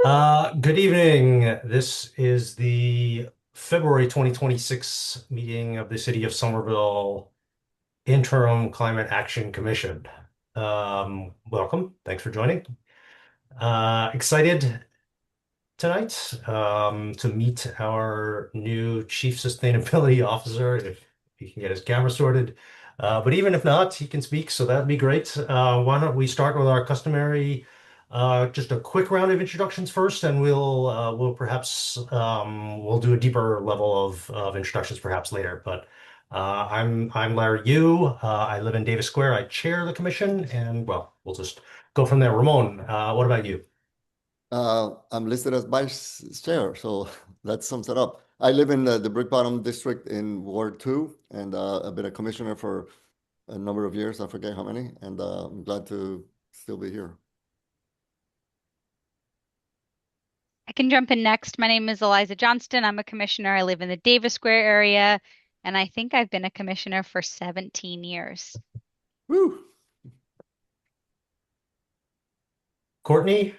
Good evening. This is the February 2026 meeting of the City of Somerville Interim Climate Action Commission. Welcome. Thanks for joining. Excited tonight to meet our new Chief Sustainability Officer, if he can get his camera sorted. But even if not, he can speak, so that'd be great. Why don't we start with our customary, just a quick round of introductions first, and we'll perhaps we'll do a deeper level of introductions perhaps later. But I'm Larry Yu. I live in Davis Square. I chair the commission, and well, we'll just go from there. Ramon, what about you? I'm listed as vice chair, so that sums it up. I live in the Brick Bottom district in Ward 2, and I've been a commissioner for a number of years. I forget how many, and I'm glad to still be here. I can jump in next. My name is Eliza Johnston. I'm a commissioner. I live in the Davis Square area, and I think I've been a commissioner for 17 years. Woo! Courtney?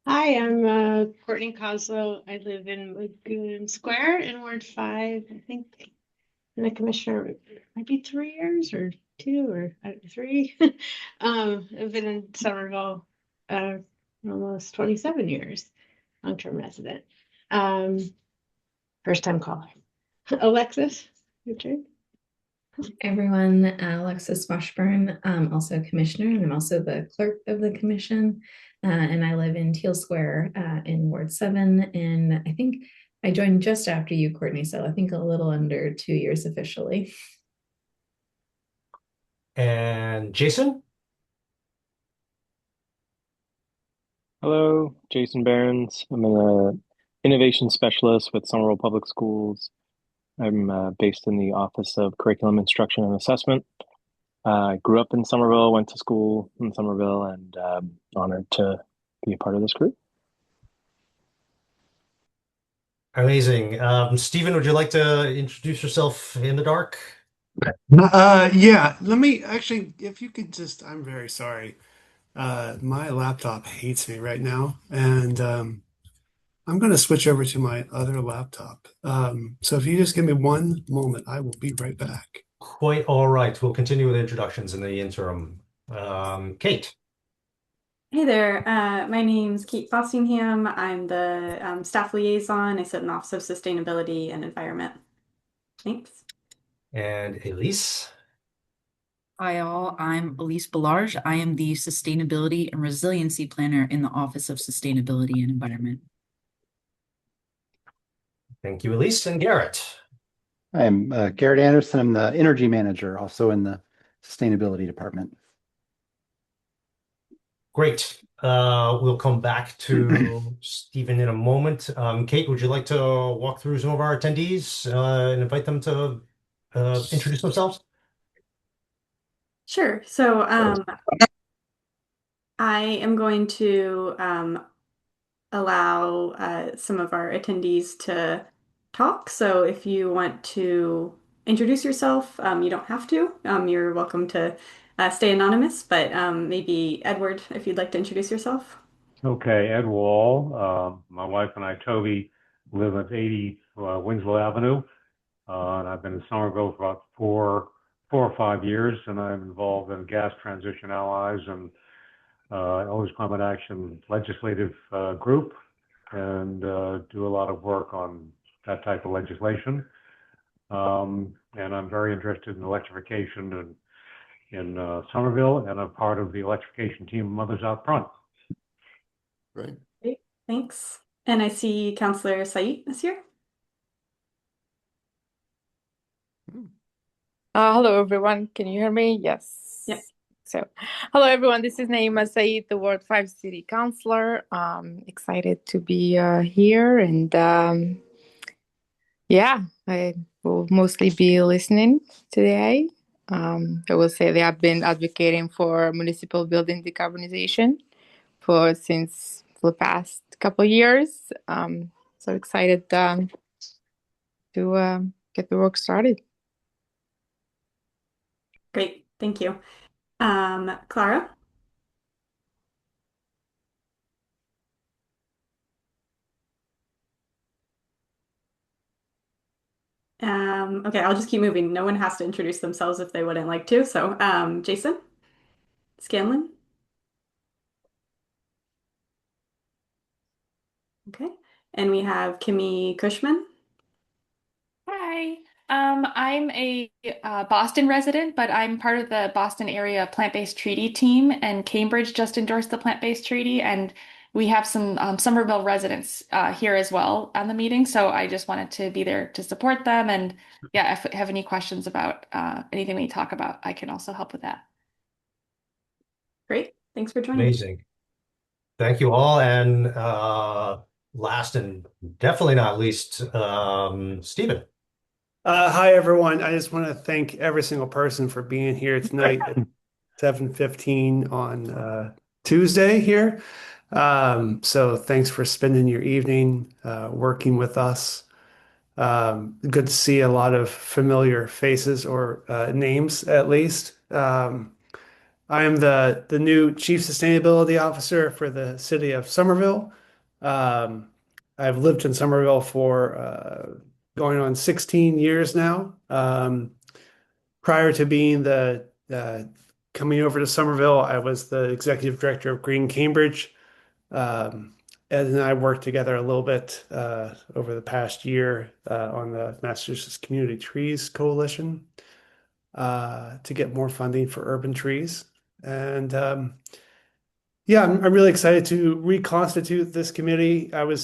Hi, I'm Courtney Coslow. I live in Lagoon Square in Ward 5. I think I'm the commissioner maybe 3 years or two or three. I've been in Somerville almost 27 years, long-term resident. Um, First time caller. Alexis, your turn. Everyone, Alexis Washburn, also a commissioner, and I'm also the clerk of the commission. And I live in Teal Square in Ward 7. And I think I joined just after you, Courtney, so I think a little under 2 years officially. And Jason? Hello, Jason Behrens. I'm an innovation specialist with Somerville Public Schools. I'm based in the Office of Curriculum Instruction and Assessment. I grew up in Somerville, went to school in Somerville, and honored to be a part of this group. Amazing. Stephen, would you like to introduce yourself in the dark? Yeah, let me actually, if you could just, I'm very sorry. My laptop hates me right now, and I'm going to switch over to my other laptop. So if you just give me one moment, I will be right back. Quite all right. We'll continue with introductions in the interim. Kate. Hey there, my name's Kate Fossingham. I'm the staff liaison. I sit in the Office of Sustainability and Environment. Thanks. And Elise. Hi all, I'm Elise Belarge. I am the Sustainability and Resiliency Planner in the Office of Sustainability and Environment. Thank you, Elise. And Garrett. I'm Garrett Anderson. I'm the Energy Manager, also in the Sustainability Department. Great. We'll come back to Stephen in a moment. Kate, would you like to walk through some of our attendees and invite them to introduce themselves? Sure. So I am going to allow some of our attendees to talk. So if you want to introduce yourself, you don't have to. You're welcome to stay anonymous, but maybe Edward, if you'd like to introduce yourself. Okay, Ed Wall. My wife and I, Toby, live at 80 Winslow Avenue, and I've been in Somerville for about four or 5 years, and I'm involved in Gas Transition Allies and always Climate Action Legislative Group, and do a lot of work on that type of legislation. And I'm very interested in electrification in Somerville, and I'm part of the electrification team, Mothers Out Front. Great. Great, thanks. And I see Councillor Said is here. Hello, everyone. Can you hear me? Yes. Yes. So, hello, everyone. This is Naima Said, the Ward 5 City Councillor. Excited to be here. And yeah, I will mostly be listening today. I will say they have been advocating for municipal building decarbonization since the past couple of years. So excited to get the work started. Great, thank you. Clara? Okay, I'll just keep moving. No one has to introduce themselves if they wouldn't like to. So, Jason Scanlon. Okay. And we have Kimmy Cushman. Hi. I'm a Boston resident, but I'm part of the Boston area plant-based treaty team, and Cambridge just endorsed the plant-based treaty, and we have some Somerville residents here as well on the meeting. So I just wanted to be there to support them, and yeah, if you have any questions about anything we talk about, I can also help with that. Great. Thanks for joining. Amazing. Thank you all. And last and definitely not least, Stephen. Hi, everyone. I just want to thank every single person for being here tonight at 7:15 on Tuesday here. So thanks for spending your evening working with us. Good to see a lot of familiar faces or names at least. I am the new Chief Sustainability Officer for the city of Somerville. Um, I've lived in Somerville for going on 16 years now. Prior to being the coming over to Somerville, I was the executive director of Green Cambridge. Ed and I worked together a little bit over the past year on the Massachusetts Community Trees Coalition to get more funding for urban trees. And yeah, I'm really excited to reconstitute this committee. I was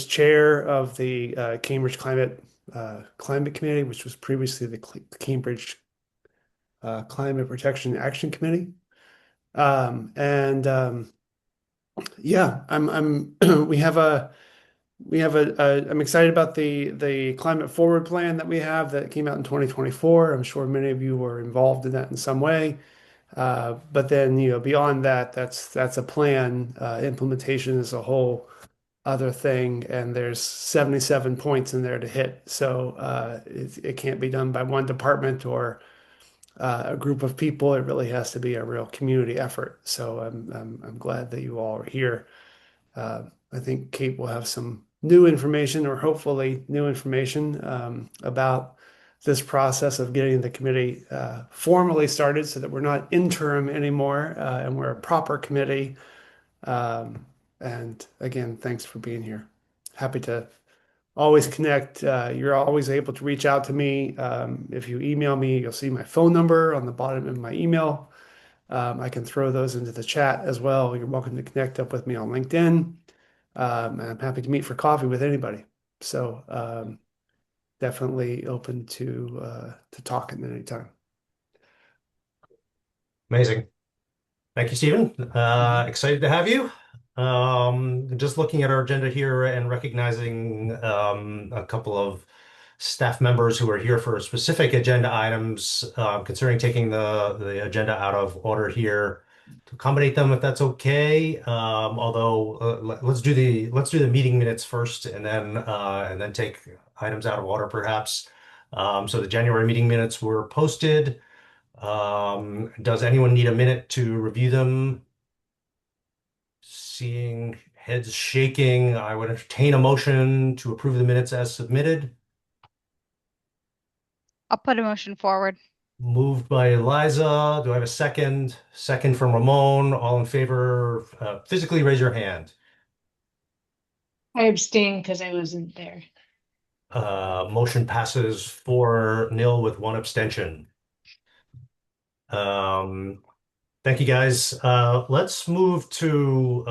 chair of the Cambridge Climate Committee, which was previously the Cambridge Climate Protection Action Committee. And yeah, I'm I'm excited about the climate forward plan that we have that came out in 2024. I'm sure many of you were involved in that in some way. But then, beyond that, that's a plan. Implementation is a whole other thing, and there's 77 points in there to hit. So it can't be done by one department or a group of people. It really has to be a real community effort. So I'm glad that you all are here. I think Kate will have some new information, or hopefully new information, about this process of getting the committee formally started so that we're not interim anymore and we're a proper committee. And again, thanks for being here. Happy to always connect. You're always able to reach out to me. If you email me, you'll see my phone number on the bottom of my email. I can throw those into the chat as well. You're welcome to connect up with me on LinkedIn. And I'm happy to meet for coffee with anybody. So definitely open to talking at any time. Amazing. Thank you, Stephen. Excited to have you. Just looking at our agenda here and recognizing a couple of staff members who are here for specific agenda items, considering taking the agenda out of order here to accommodate them, if that's okay. Although let's do the meeting minutes first, and then take items out of order, perhaps. So the January meeting minutes were posted. Does anyone need a minute to review them? Seeing heads shaking, I would entertain a motion to approve the minutes as submitted. I'll put a motion forward. Moved by Eliza. Do I have a second? Second from Ramon. All in favor, physically raise your hand. I abstain because I wasn't there. Motion passes 4-0 with one abstention. Thank you, guys. Let's move to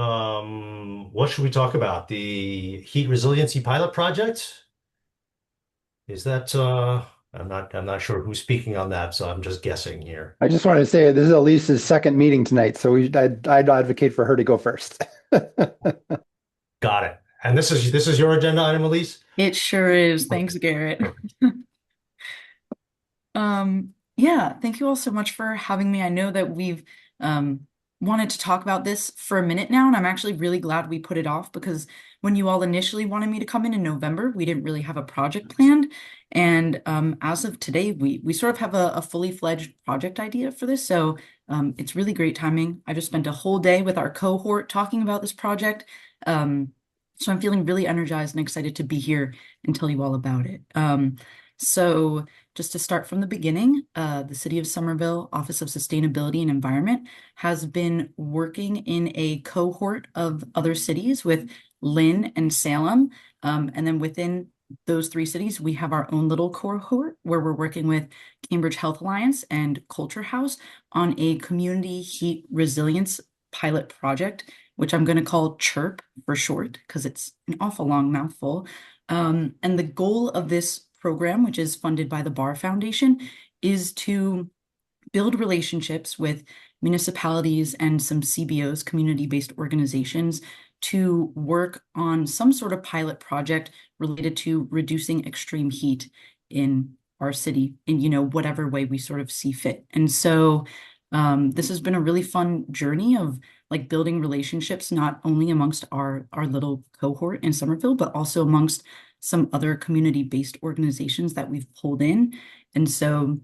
what should we talk about? The heat resiliency pilot project? Is that I'm not sure who's speaking on that, so I'm just guessing here. I just wanted to say this is Elise's second meeting tonight, so I'd advocate for her to go first. Got it. And this is your agenda item, Elise? It sure is. Thanks, Garrett. Yeah, thank you all so much for having me. I know that we've wanted to talk about this for a minute now, and I'm actually really glad we put it off because when you all initially wanted me to come in November, we didn't really have a project planned. And as of today, we sort of have a fully fledged project idea for this. So it's really great timing. I just spent a whole day with our cohort talking about this project. So I'm feeling really energized and excited to be here and tell you all about it. So just to start from the beginning, the City of Somerville Office of Sustainability and Environment has been working in a cohort of other cities with Lynn and Salem. And then within those three cities, we have our own little cohort where we're working with Cambridge Health Alliance and Culture House on a community heat resilience pilot project, which I'm going to call CHIRP for short, because it's an awful long mouthful. And the goal of this program, which is funded by the Barr Foundation, is to build relationships with municipalities and some CBOs, community-based organizations, to work on some sort of pilot project related to reducing extreme heat in our city in, whatever way we sort of see fit. And so this has been a really fun journey of like building relationships, not only amongst our little cohort in Somerville, but also amongst some other community-based organizations that we've pulled in. And so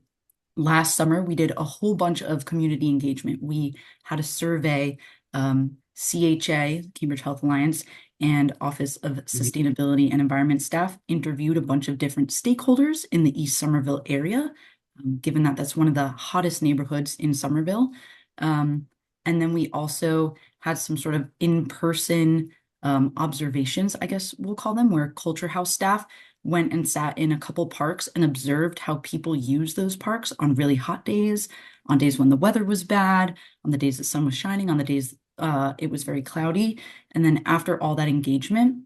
last summer, we did a whole bunch of community engagement. We had a survey, CHA, Cambridge Health Alliance, and Office of Sustainability and Environment staff interviewed a bunch of different stakeholders in the East Somerville area, given that that's one of the hottest neighborhoods in Somerville. And then we also had some sort of in-person observations, I guess we'll call them, where Culture House staff went and sat in a couple parks and observed how people use those parks on really hot days, on days when the weather was bad, on the days the sun was shining, on the days it was very cloudy. And then after all that engagement,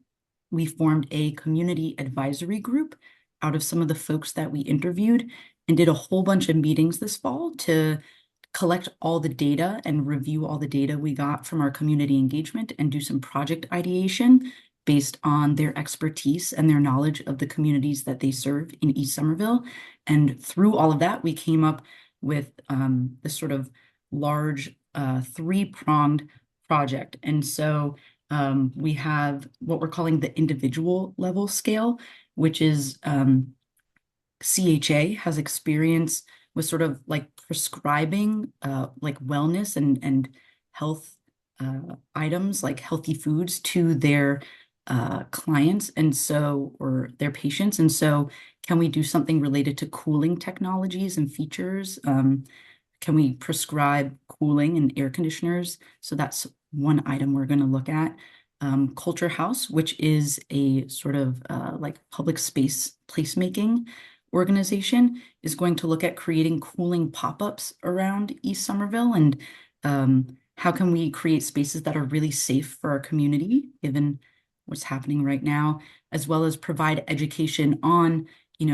we formed a community advisory group out of some of the folks that we interviewed and did a whole bunch of meetings this fall to collect all the data and review all the data we got from our community engagement and do some project ideation based on their expertise and their knowledge of the communities that they serve in East Somerville. And through all of that, we came up with this sort of large three-pronged project. And so we have what we're calling the individual level scale, which is CHA has experience with sort of like prescribing like wellness and health items like healthy foods to their clients and so or their patients. And so can we do something related to cooling technologies and features? Can we prescribe cooling and air conditioners? So that's one item we're going to look at. Culture House, which is a sort of like public space placemaking organization, is going to look at creating cooling pop-ups around East Somerville and how can we create spaces that are really safe for our community, given what's happening right now, as well as provide education on,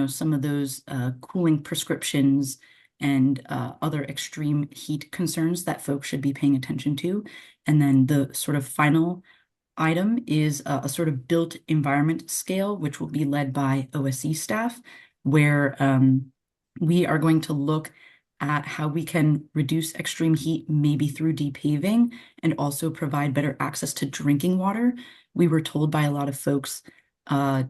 some of those cooling prescriptions and other extreme heat concerns that folks should be paying attention to. And then the sort of final item is a sort of built environment scale, which will be led by OSE staff, where we are going to look at how we can reduce extreme heat, maybe through depaving, and also provide better access to drinking water. We were told by a lot of folks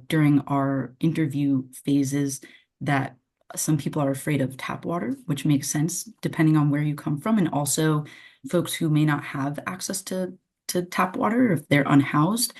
during our interview phases that some people are afraid of tap water, which makes sense depending on where you come from, and also folks who may not have access to tap water if they're unhoused.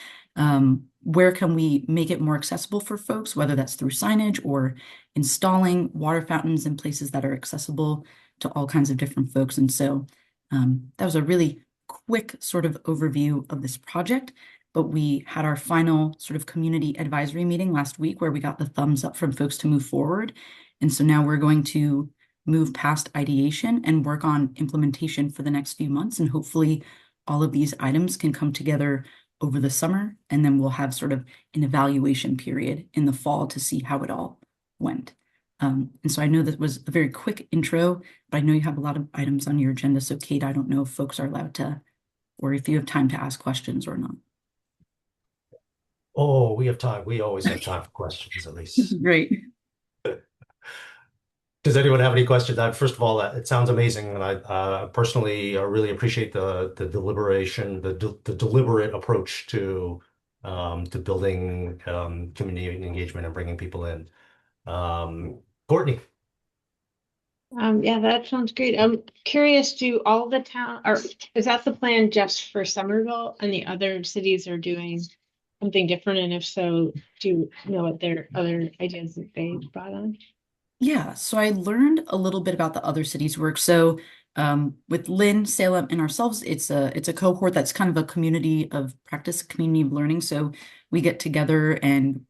Where can we make it more accessible for folks, whether that's through signage or installing water fountains in places that are accessible to all kinds of different folks. And so that was a really quick sort of overview of this project, but we had our final sort of community advisory meeting last week where we got the thumbs up from folks to move forward. And so now we're going to move past ideation and work on implementation for the next few months. And hopefully all of these items can come together over the summer, and then we'll have sort of an evaluation period in the fall to see how it all went. And so I know that was a very quick intro, but I know you have a lot of items on your agenda. So Kate, I don't know if folks are allowed to, or if you have time to ask questions or not. Oh, we have time. We always have time for questions, at least. Great. Does anyone have any questions? First of all, it sounds amazing, and I personally really appreciate the deliberation, the deliberate approach to building community engagement and bringing people in. Courtney. Yeah, that sounds great. I'm curious, do all the town, or is that the plan just for Somerville and the other cities are doing something different? And if so, do you know what their other ideas that they brought on? Yeah, so I learned a little bit about the other cities' work. So with Lynn, Salem, and ourselves, it's a cohort that's kind of a community of practice, community of learning. So we get together and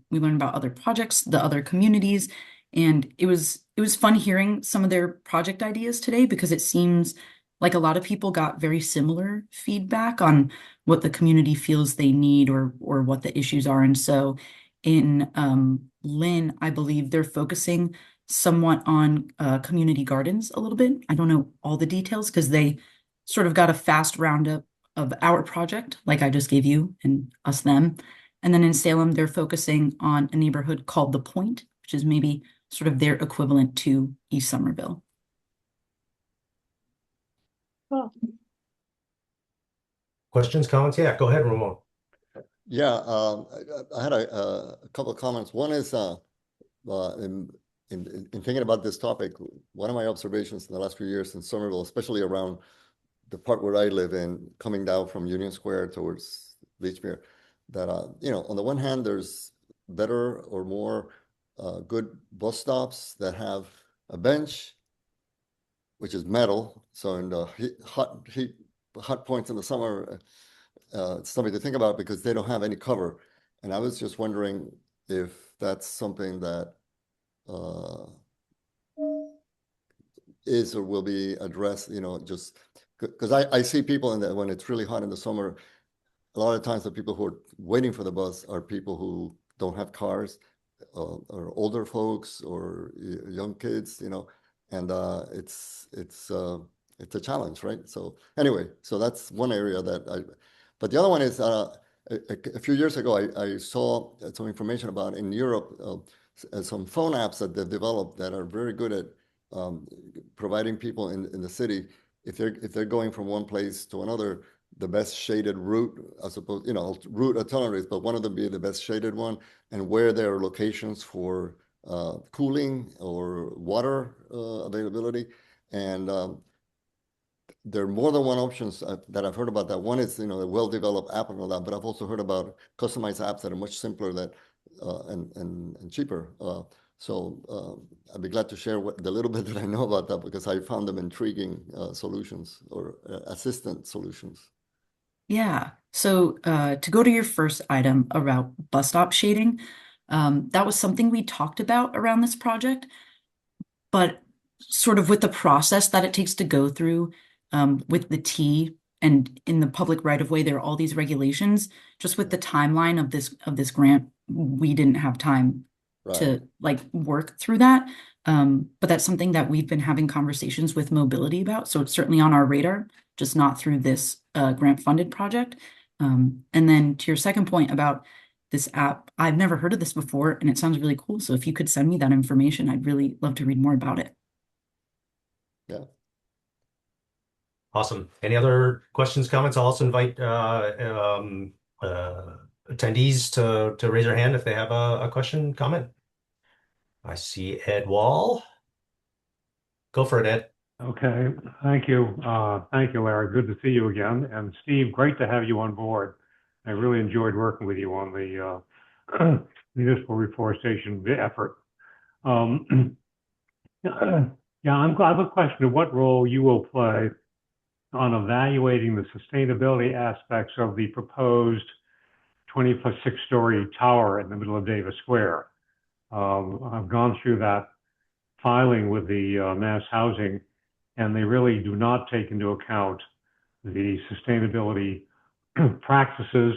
we learn about other projects, the other communities, and it was fun hearing some of their project ideas today because it seems like a lot of people got very similar feedback on what the community feels they need or what the issues are. And so in Lynn, I believe they're focusing somewhat on community gardens a little bit. I don't know all the details because they sort of got a fast roundup of our project, like I just gave you and us them. And then in Salem, they're focusing on a neighborhood called The Point, which is maybe sort of their equivalent to East Somerville. Cool. Questions, comments? Yeah, go ahead, Ramon. Yeah, I had a couple of comments. One is in, in thinking about this topic, one of my observations in the last few years in Somerville, especially around the part where I live in, coming down from Union Square towards Beachmere, that you know, on the one hand, there's better or more good bus stops that have a bench, which is metal. So in the hot points in the summer, it's something to think about because they don't have any cover. And I was just wondering if that's something that is or will be addressed, you know, just because I see people in that when it's really hot in the summer, a lot of times the people who are waiting for the bus are people who don't have cars, or older folks or young kids, you know, and it's a challenge, right? So anyway, so that's one area that but the other one is a few years ago I saw some information about in Europe some phone apps that they've developed that are very good at providing people in the city if they're going from one place to another the best shaded route, I suppose, you know, route itineraries, but one of them be the best shaded one, and where there are locations for cooling or water availability. And there are more than one options that I've heard about that. One is, you know, a well-developed app and all that, but I've also heard about customized apps that are much simpler that and cheaper. I'd be glad to share the little bit that I know about that because I found them intriguing solutions or assistant solutions. Yeah. So to go to your first item about bus stop shading, that was something we talked about around this project, but sort of with the process that it takes to go through with the T and in the public right of way, there are all these regulations. Just with the timeline of this grant, we didn't have time Right. to like work through that. But that's something that we've been having conversations with mobility about. So it's certainly on our radar, just not through this grant funded project. And then to your second point about this app, I've never heard of this before and it sounds really cool. So if you could send me that information, I'd really love to read more about it. Yeah. Awesome. Any other questions, comments? I'll also invite attendees to raise their hand if they have a question, comment. I see Ed Wall. Go for it, Ed. Okay, thank you. Thank you, Larry. Good to see you again. And Steve, great to have you on board. I really enjoyed working with you on the municipal reforestation effort. Yeah, I have a question of what role you will play on evaluating the sustainability aspects of the proposed 20 plus 6-story tower in the middle of Davis Square. I've gone through that filing with the Mass Housing, and they really do not take into account the sustainability practices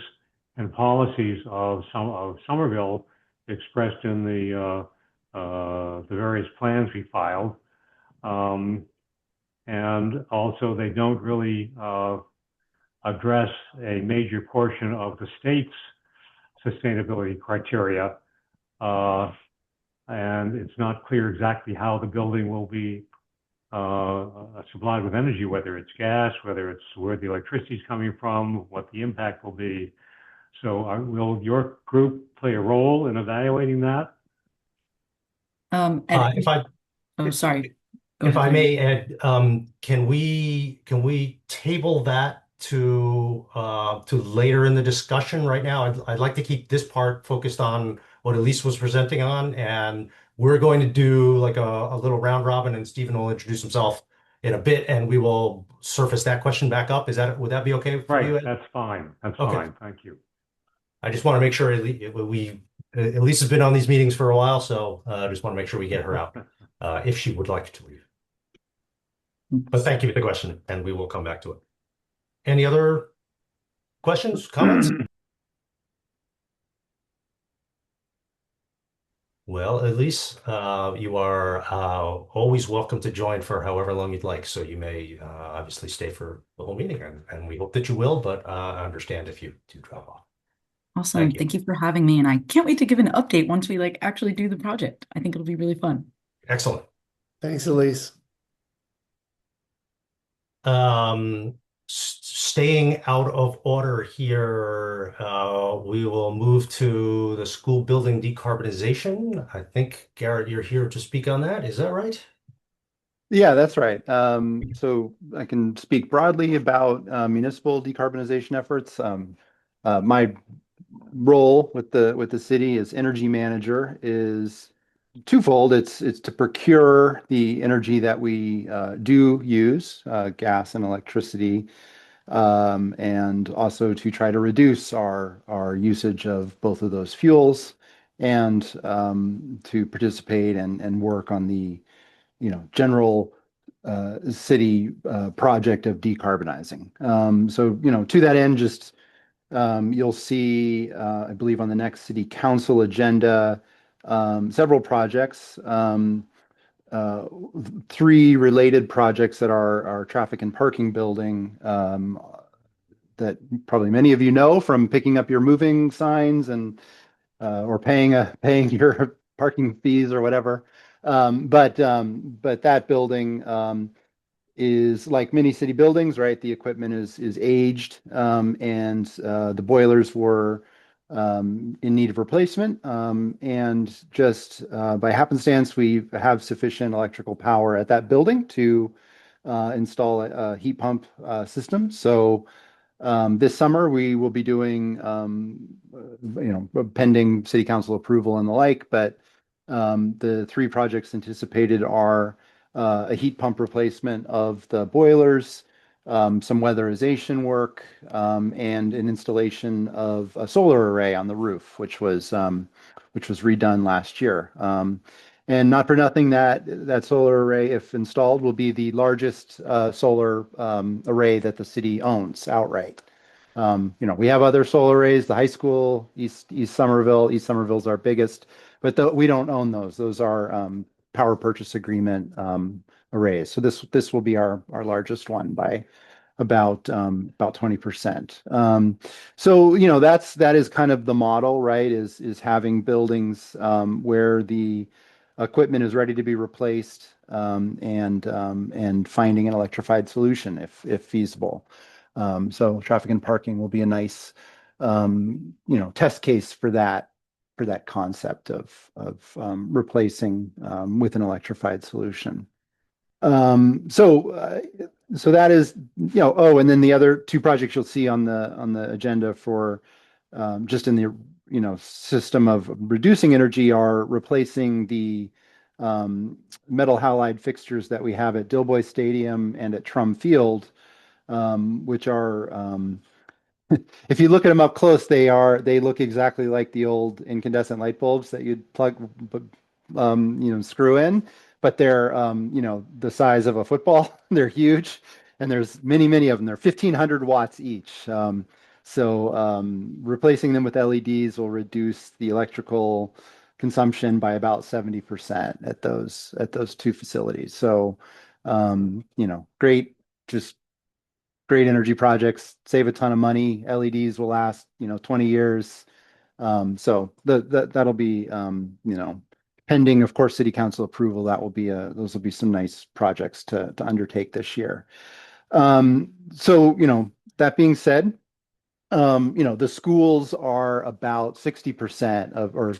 and policies of Somerville expressed in the various plans we filed. And also they don't really address a major portion of the state's sustainability criteria. And it's not clear exactly how the building will be supplied with energy, whether it's gas, whether it's where the electricity is coming from, what the impact will be. So will your group play a role in evaluating that? If I Oh, sorry. Go if ahead, I Larry. may, Ed, can we table that to later in the discussion right now. I'd like to keep this part focused on what Elise was presenting on, and we're going to do like a little round robin, and Stephen will introduce himself in a bit, and we will surface that question back up. Would that be okay for Right, you, Ed? that's fine. That's Okay. fine. Thank you. I just want to make sure Elise has been on these meetings for a while, so I just want to make sure we get her out if she would like to leave. But thank you for the question, and we will come back to it. Any other questions, comments? Well, Elise, you are always welcome to join for however long you'd like. So you may obviously stay for the whole meeting, and we hope that you will, but I understand if you do drop off. Awesome. Thank you. Thank you for having me. And I can't wait to give an update once we like actually do the project. I think it'll be really fun. Excellent. Thanks, Elise. Staying out of order here, we will move to the school building decarbonization. I think, Garrett, you're here to speak on that. Is that right? Yeah, that's right. So I can speak broadly about municipal decarbonization efforts. My role with the city as energy manager is twofold. It's to procure the energy that we do use, gas and electricity, and also to try to reduce our usage of both of those fuels, and to participate and work on the general city project of decarbonizing. So to that end, just you'll see, I believe, on the next city council agenda, several projects. Uh, Three related projects that are our traffic and parking building, that probably many of you know from picking up your moving signs and or paying your parking fees or whatever. But that building is like many city buildings, right? The equipment is aged, and the boilers were in need of replacement. And just by happenstance, we have sufficient electrical power at that building to install a heat pump system. So this summer, we will be doing, pending city council approval and the like, but the three projects anticipated are a heat pump replacement of the boilers, some weatherization work, and an installation of a solar array on the roof, which was redone last year. And not for nothing, that solar array, if installed, will be the largest solar array that the city owns outright. We have other solar arrays, the high school, East Somerville. East Somerville's our biggest, but we don't own those. Those are power purchase agreement arrays. So this will be our largest one by about 20%. So that is kind of the model, right? Is having buildings where the equipment is ready to be replaced, and finding an electrified solution if feasible. So traffic and parking will be a nice test case for that concept of replacing with an electrified solution. So that is, oh, and then the other two projects you'll see on the agenda for just in the system of reducing energy are replacing the metal halide fixtures that we have at Dilboy Stadium and at Trum Field, which are if you look at them up close, they look exactly like the old incandescent light bulbs that you'd plug, screw in, but they're the size of a football. They're huge, and there's many, many of them. They're 1,500 watts each. Replacing them with LEDs will reduce the electrical consumption by about 70% at those two facilities. So, great, just great energy projects, save a ton of money. LEDs will last, 20 years. So that'll be, pending, of course, city council approval. Those will be some nice projects to undertake this year. So, that being said, the schools are about 60% or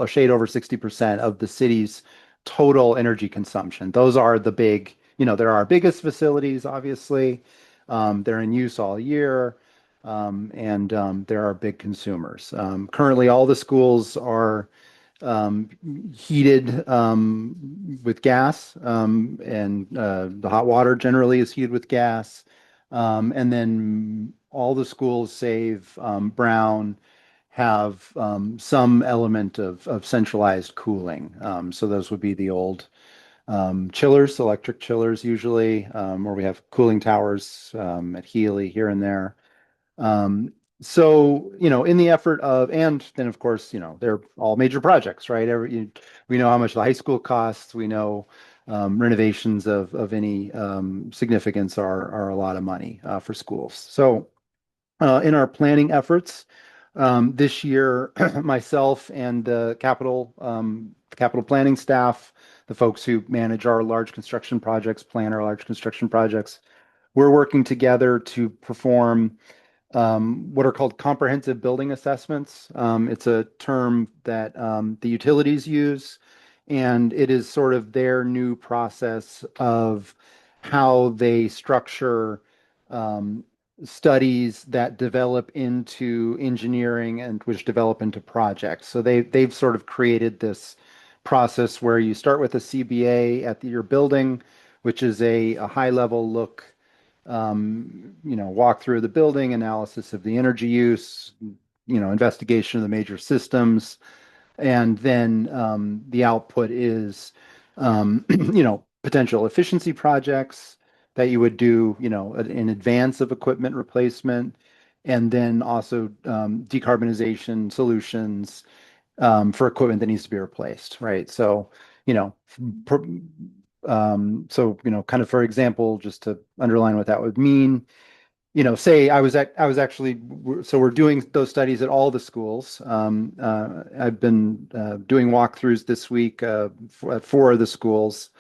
a shade over 60% of the city's total energy consumption. Those are the big, they're our biggest facilities, obviously. They're in use all year, and there are big consumers. Currently, all the schools are um, heated with gas, and the hot water generally is heated with gas. And then all the schools, save Brown, have some element of centralized cooling. So those would be the old chillers, electric chillers usually, where we have cooling towers at Healy here and there. Um, so, in the effort of, and then of course, they're all major projects, right? We know how much the high school costs. We know renovations of any significance are a lot of money for schools. So, in our planning efforts this year, myself and the capital planning staff, the folks who manage our large construction projects, plan our large construction projects, we're working together to perform what are called comprehensive building assessments. It's a term that the utilities use, and it is sort of their new process of how they structure um, studies that develop into engineering and which develop into projects. So they've sort of created this process where you start with a CBA at your building, which is a high level look, walk through the building, analysis of the energy use, investigation of the major systems, and then the output is, potential efficiency projects that you would do, in advance of equipment replacement, and then also decarbonization solutions for equipment that needs to be replaced, right? So, you know, pr- kind of for example, just to underline what that would mean, say I was actually, so we're doing those studies at all the schools. I've been doing walkthroughs this week at four of the schools,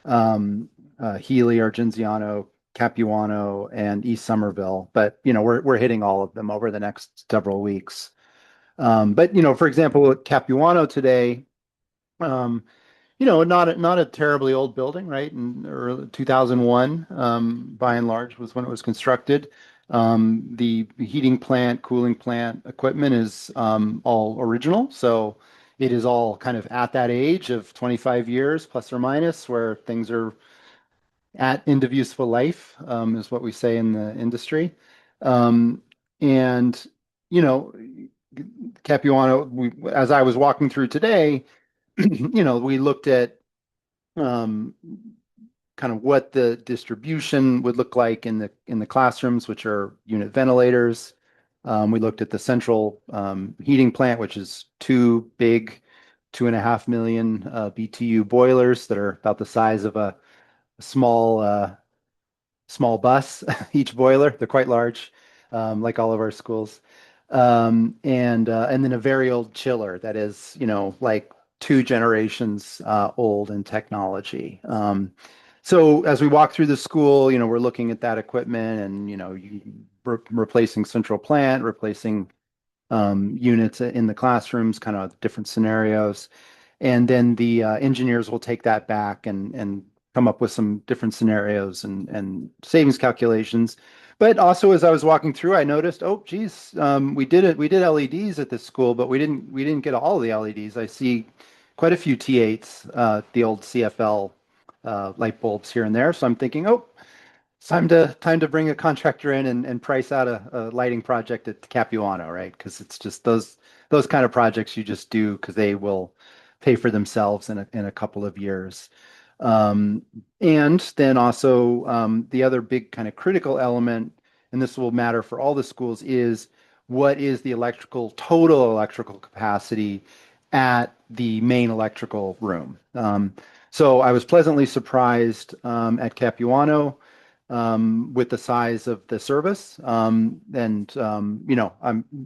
Healy, Argenziano, Capuano, and East Somerville. But we're hitting all of them over the next several weeks. But for example, at Capuano today, um, not a terribly old building, right? In early 2001, by and large, was when it was constructed. The heating plant, cooling plant equipment is all original, so it is all kind of at that age of 25 years plus or minus, where things are at end of useful life, is what we say in the industry. Um, and you know, Capuano, as I was walking through today, we looked at um, kind of what the distribution would look like in the classrooms, which are unit ventilators. We looked at the central heating plant, which is two big 2.5 million BTU boilers that are about the size of a small small bus, each boiler. They're quite large, like all of our schools. And then a very old chiller that is, like two generations old in technology. So as we walk through the school, we're looking at that equipment and, replacing central plant, replacing units in the classrooms, kind of different scenarios. And then the engineers will take that back and come up with some different scenarios and savings calculations. But also, as I was walking through, I noticed, oh, geez, we did it. We did LEDs at this school, but we didn't get all the LEDs. I see quite a few T8s, the old CFL light bulbs here and there. So I'm thinking, oh, it's time to bring a contractor in and price out a lighting project at Capuano, right? Because it's just those kind of projects you just do because they will pay for themselves in a couple of years. Um, and then also the other big kind of critical element, and this will matter for all the schools, is what is the total electrical capacity at the main electrical room? So I was pleasantly surprised at Capuano with the size of the service. And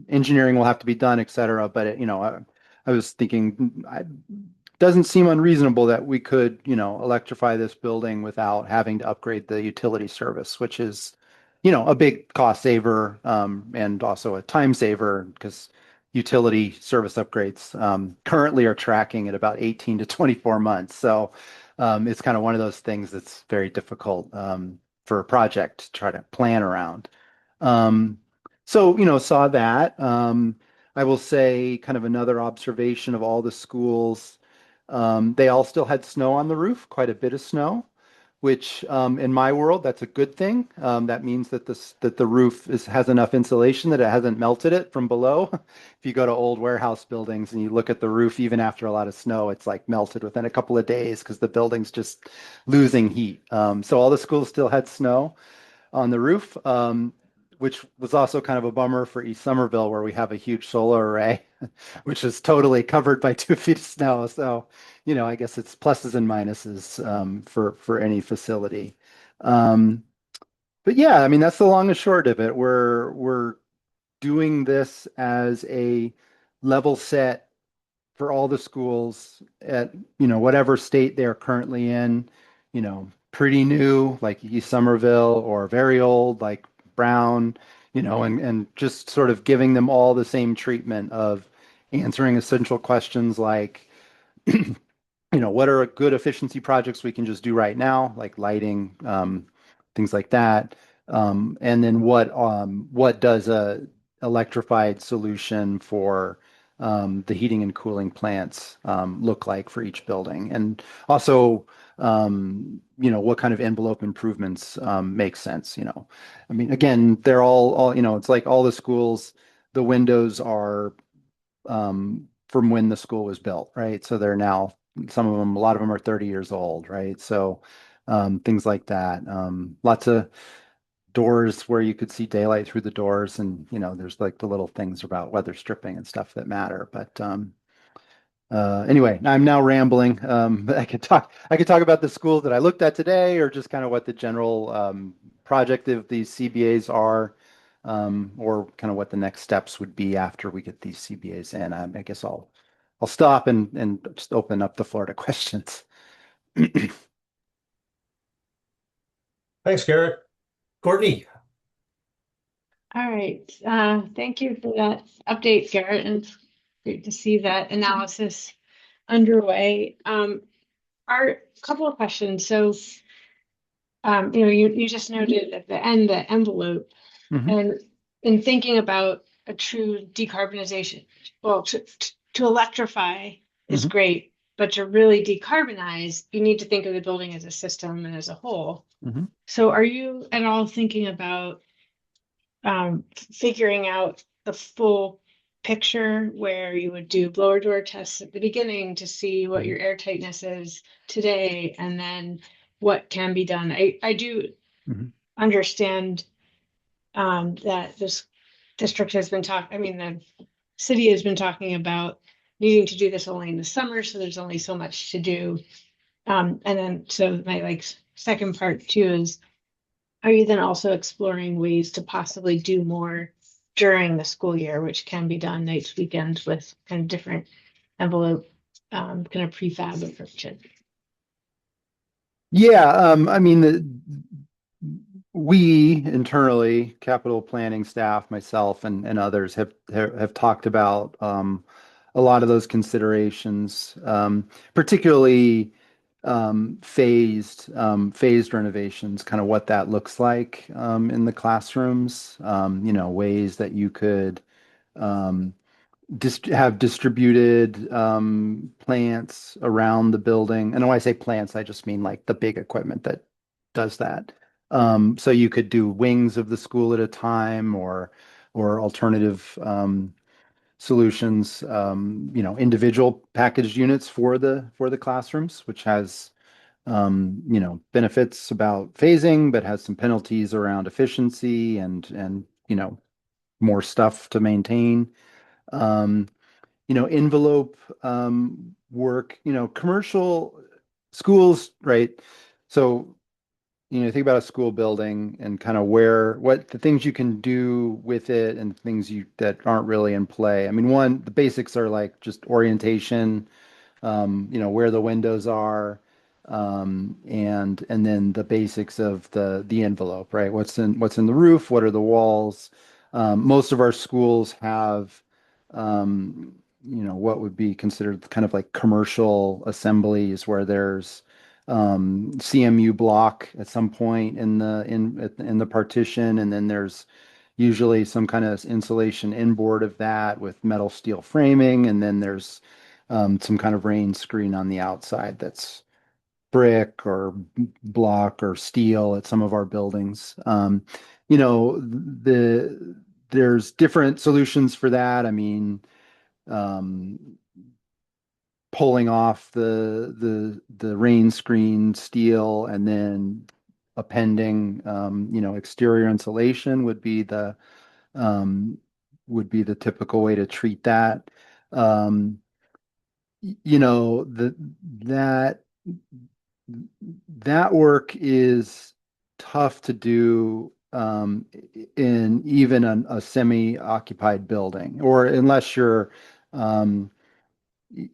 engineering will have to be done, et cetera. But I was thinking, it doesn't seem unreasonable that we could, electrify this building without having to upgrade the utility service, which is, a big cost saver, and also a time saver because utility service upgrades currently are tracking at about 18 to 24 months. So it's kind of one of those things that's very difficult. for a project to try to plan around. Um, so, saw that. I will say kind of another observation of all the schools, they all still had snow on the roof, quite a bit of snow, which in my world, that's a good thing. That means that the roof has enough insulation that it hasn't melted it from below. If you go to old warehouse buildings and you look at the roof, even after a lot of snow, it's like melted within a couple of days because the building's just losing heat. So all the schools still had snow on the roof, which was also kind of a bummer for East Somerville, where we have a huge solar array, which is totally covered by 2 feet of snow. So, I guess it's pluses and minuses for any facility. Um, but yeah, I mean, that's the long and short of it. We're doing this as a level set for all the schools at, whatever state they're currently in, pretty new like East Somerville or very old like Brown, and just sort of giving them all the same treatment of answering essential questions like, what are good efficiency projects we can just do right now, like lighting, things like that. And then what does a electrified solution for the heating and cooling plants look like for each building? And also, what kind of envelope improvements make sense, I mean, again, they're all, it's like all the schools, the windows are from when the school was built, right? So they're now, some of them, a lot of them are 30 years old, right? So things like that. Lots of doors where you could see daylight through the doors, and there's like the little things about weather stripping and stuff that matter. But anyway, I'm now rambling. But I could talk about the schools that I looked at today, or just kind of what the general project of these CBAs are, or kind of what the next steps would be after we get these CBAs in. I guess I'll stop and just open up the floor to questions. Thanks, Garrett. Courtney. All right. Thank you for that update, Garrett, and it's great to see that analysis underway. Are a couple of questions. So, you just noted at the end the envelope, Mhm. and in thinking about a true decarbonization, well, to electrify is Mhm. great, but to really decarbonize, you need to think of the building as a system and as a whole. Mhm. So, are you at all thinking about figuring out the full picture where you would do blower door tests at the beginning to see what your air tightness is today and then what can be done? I do Mhm. understand that this district has been talking, I mean, the city has been talking about needing to do this only in the summer, so there's only so much to do. And then, so my second part too is, are you then also exploring ways to possibly do more during the school year, which can be done nights, weekends with kind of different envelope, kind of prefab approaches? Yeah, I mean, we internally, capital planning staff, myself and others have talked about a lot of those considerations, particularly phased renovations, kind of what that looks like in the classrooms. Ways that you could um, have distributed plants around the building. And when I say plants, I just mean like the big equipment that does that. So you could do wings of the school at a time, or alternative solutions, individual packaged units for the classrooms, which has benefits about phasing, but has some penalties around efficiency and more stuff to maintain. Um, Envelope work, commercial schools, right? So, think about a school building and kind of what the things you can do with it and things that aren't really in play. I mean, one, the basics are like just orientation, where the windows are, and then the basics of the envelope, right? What's in the roof? What are the walls? Most of our schools have, what would be considered kind of like commercial assemblies where there's CMU block at some point in the partition, and then there's usually some kind of insulation inboard of that with metal steel framing, and then there's some kind of rain screen on the outside that's brick or block or steel at some of our buildings. There's different solutions for that. I mean, um, pulling off the rain screen steel and then appending exterior insulation um, would be the typical way to treat that. Um, you know, that that work is tough to do in even a semi-occupied building, or unless you're um,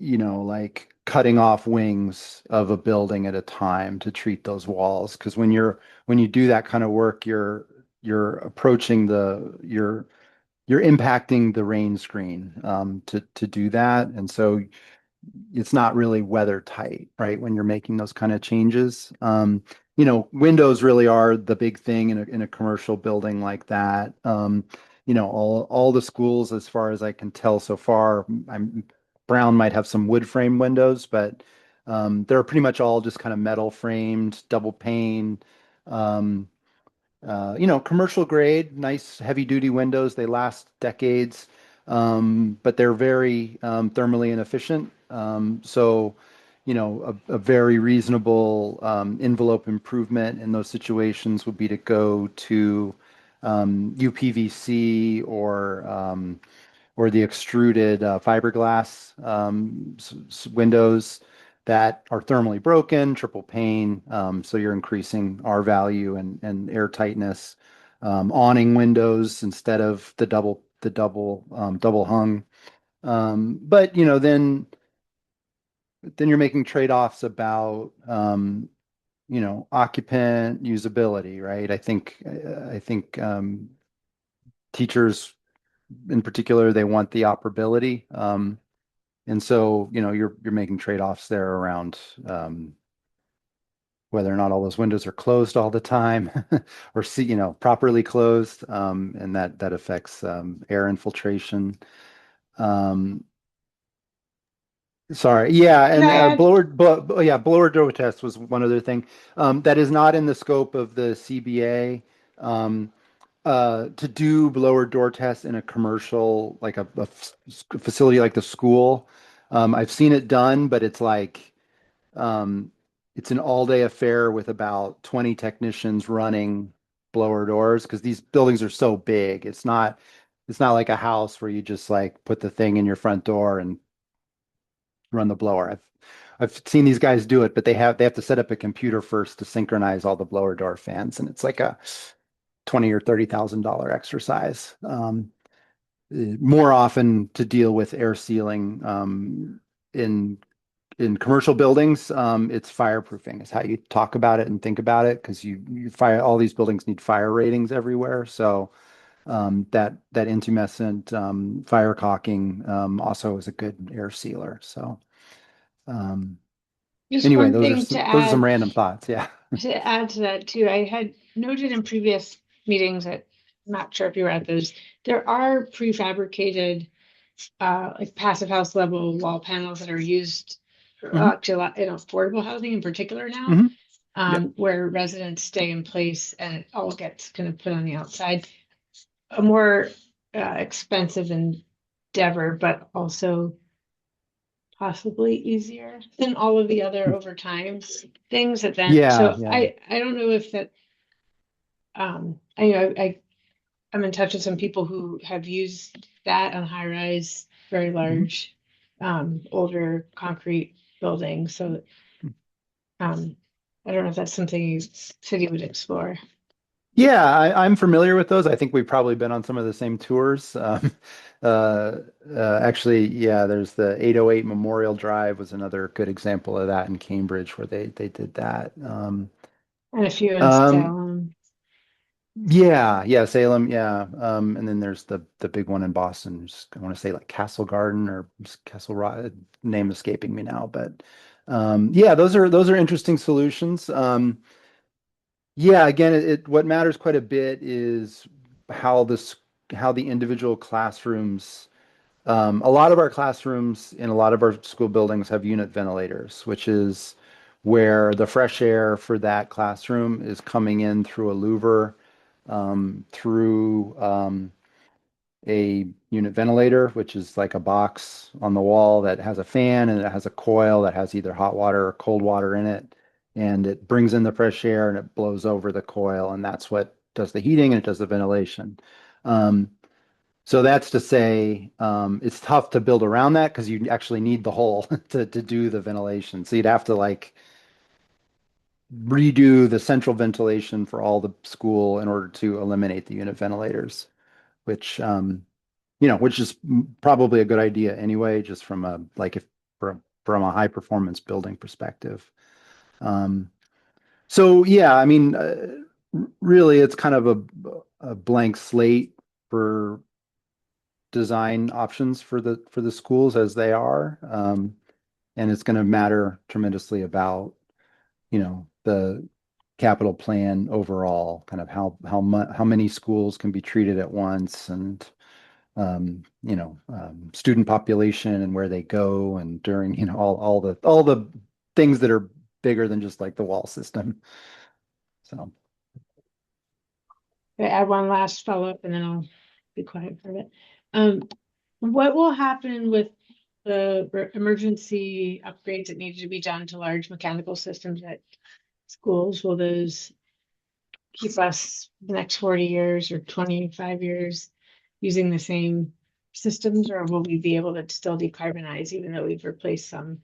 like cutting off wings of a building at a time to treat those walls. Because when you do that kind of work, you're approaching you're impacting the rain screen to do that. And so it's not really weather tight, right? When you're making those kind of changes. Windows really are the big thing in a commercial building like that. All the schools, as far as I can tell so far, Brown might have some wood frame windows, but they're pretty much all just kind of metal framed, double pane. Um, Commercial grade, nice heavy duty windows. They last decades, but they're very thermally inefficient. A very reasonable envelope improvement in those situations would be to go to UPVC or the extruded fiberglass windows that are thermally broken, triple pane. So you're increasing R value and air tightness. Awning windows instead of double hung. But then you're making trade-offs about occupant usability, right? I think teachers in particular, they want the operability. And so, you're making trade-offs there around whether or not all those windows are closed all the time or properly closed. And that affects air infiltration. Um, Sorry. Yeah, Can and I add? blower door test was one other thing. That is not in the scope of the CBA. Um, to do blower door tests in a commercial, like facility like the school. I've seen it done, but um, it's an all-day affair with about 20 technicians running blower doors because these buildings are so big. It's not like a house where you just like put the thing in your front door and run the blower. I've seen these guys do it, but they have to set up a computer first to synchronize all the blower door fans, and it's like a 20 or $30,000 exercise. More often to deal with air sealing in commercial buildings, it's fireproofing is how you talk about it and think about it because you fire all these buildings need fire ratings everywhere. So that intumescent fire caulking also is a good air sealer. So um, Just anyway, one thing to those are some add. random thoughts. Yeah. To add to that too, I had noted in previous meetings that I'm not sure if you were at those, there are prefabricated like passive house level wall panels that are used Hmm. to in affordable housing in particular now, Hmm. Yep. where residents stay in place and it all gets kind of put on the outside. A more expensive endeavor, but also possibly easier than all of the other overtime things that then, Yeah. so Yeah. I don't know if that I know I'm in touch with some people who have used that on high rise, very Mhm. large, older concrete buildings. So I don't know if that's something you city would explore. Yeah, I'm familiar with those. I think we've probably been on some of the same tours. Actually, yeah, there's the 808 Memorial Drive was another good example of that in Cambridge where they did that. And a few in Um, Salem. yeah, yeah, Salem, yeah. And then there's the big one in Boston. I want to say like Castle Garden or Castle Rock, name escaping me now, but Yeah, those are interesting solutions. Yeah, again, what matters quite a bit is how this how the individual classrooms. A lot of our classrooms in a lot of our school buildings have unit ventilators, which is where the fresh air for that classroom is coming in through a louver, through a unit ventilator, which is like a box on the wall that has a fan and it has a coil that has either hot water or cold water in it. And it brings in the fresh air and it blows over the coil, and that's what does the heating and it does the ventilation. Um, so that's to say, it's tough to build around that because you actually need the hole to do the ventilation. So you'd have to like redo the central ventilation for all the school in order to eliminate the unit ventilators, which which is probably a good idea anyway, just from a like if from a high performance building perspective. Um, so yeah, I mean, really, it's kind of a blank slate for design options for the schools as they are, and it's going to matter tremendously about the capital plan overall, kind of how many schools can be treated at once, and student population and where they go, and during all the things that are bigger than just like the wall system. So. I add one last follow-up and then I'll be quiet for a bit. What will happen with the emergency upgrades that need to be done to large mechanical systems at schools? Will those keep us the next 40 years or 25 years using the same systems, or will we be able to still decarbonize even though we've replaced some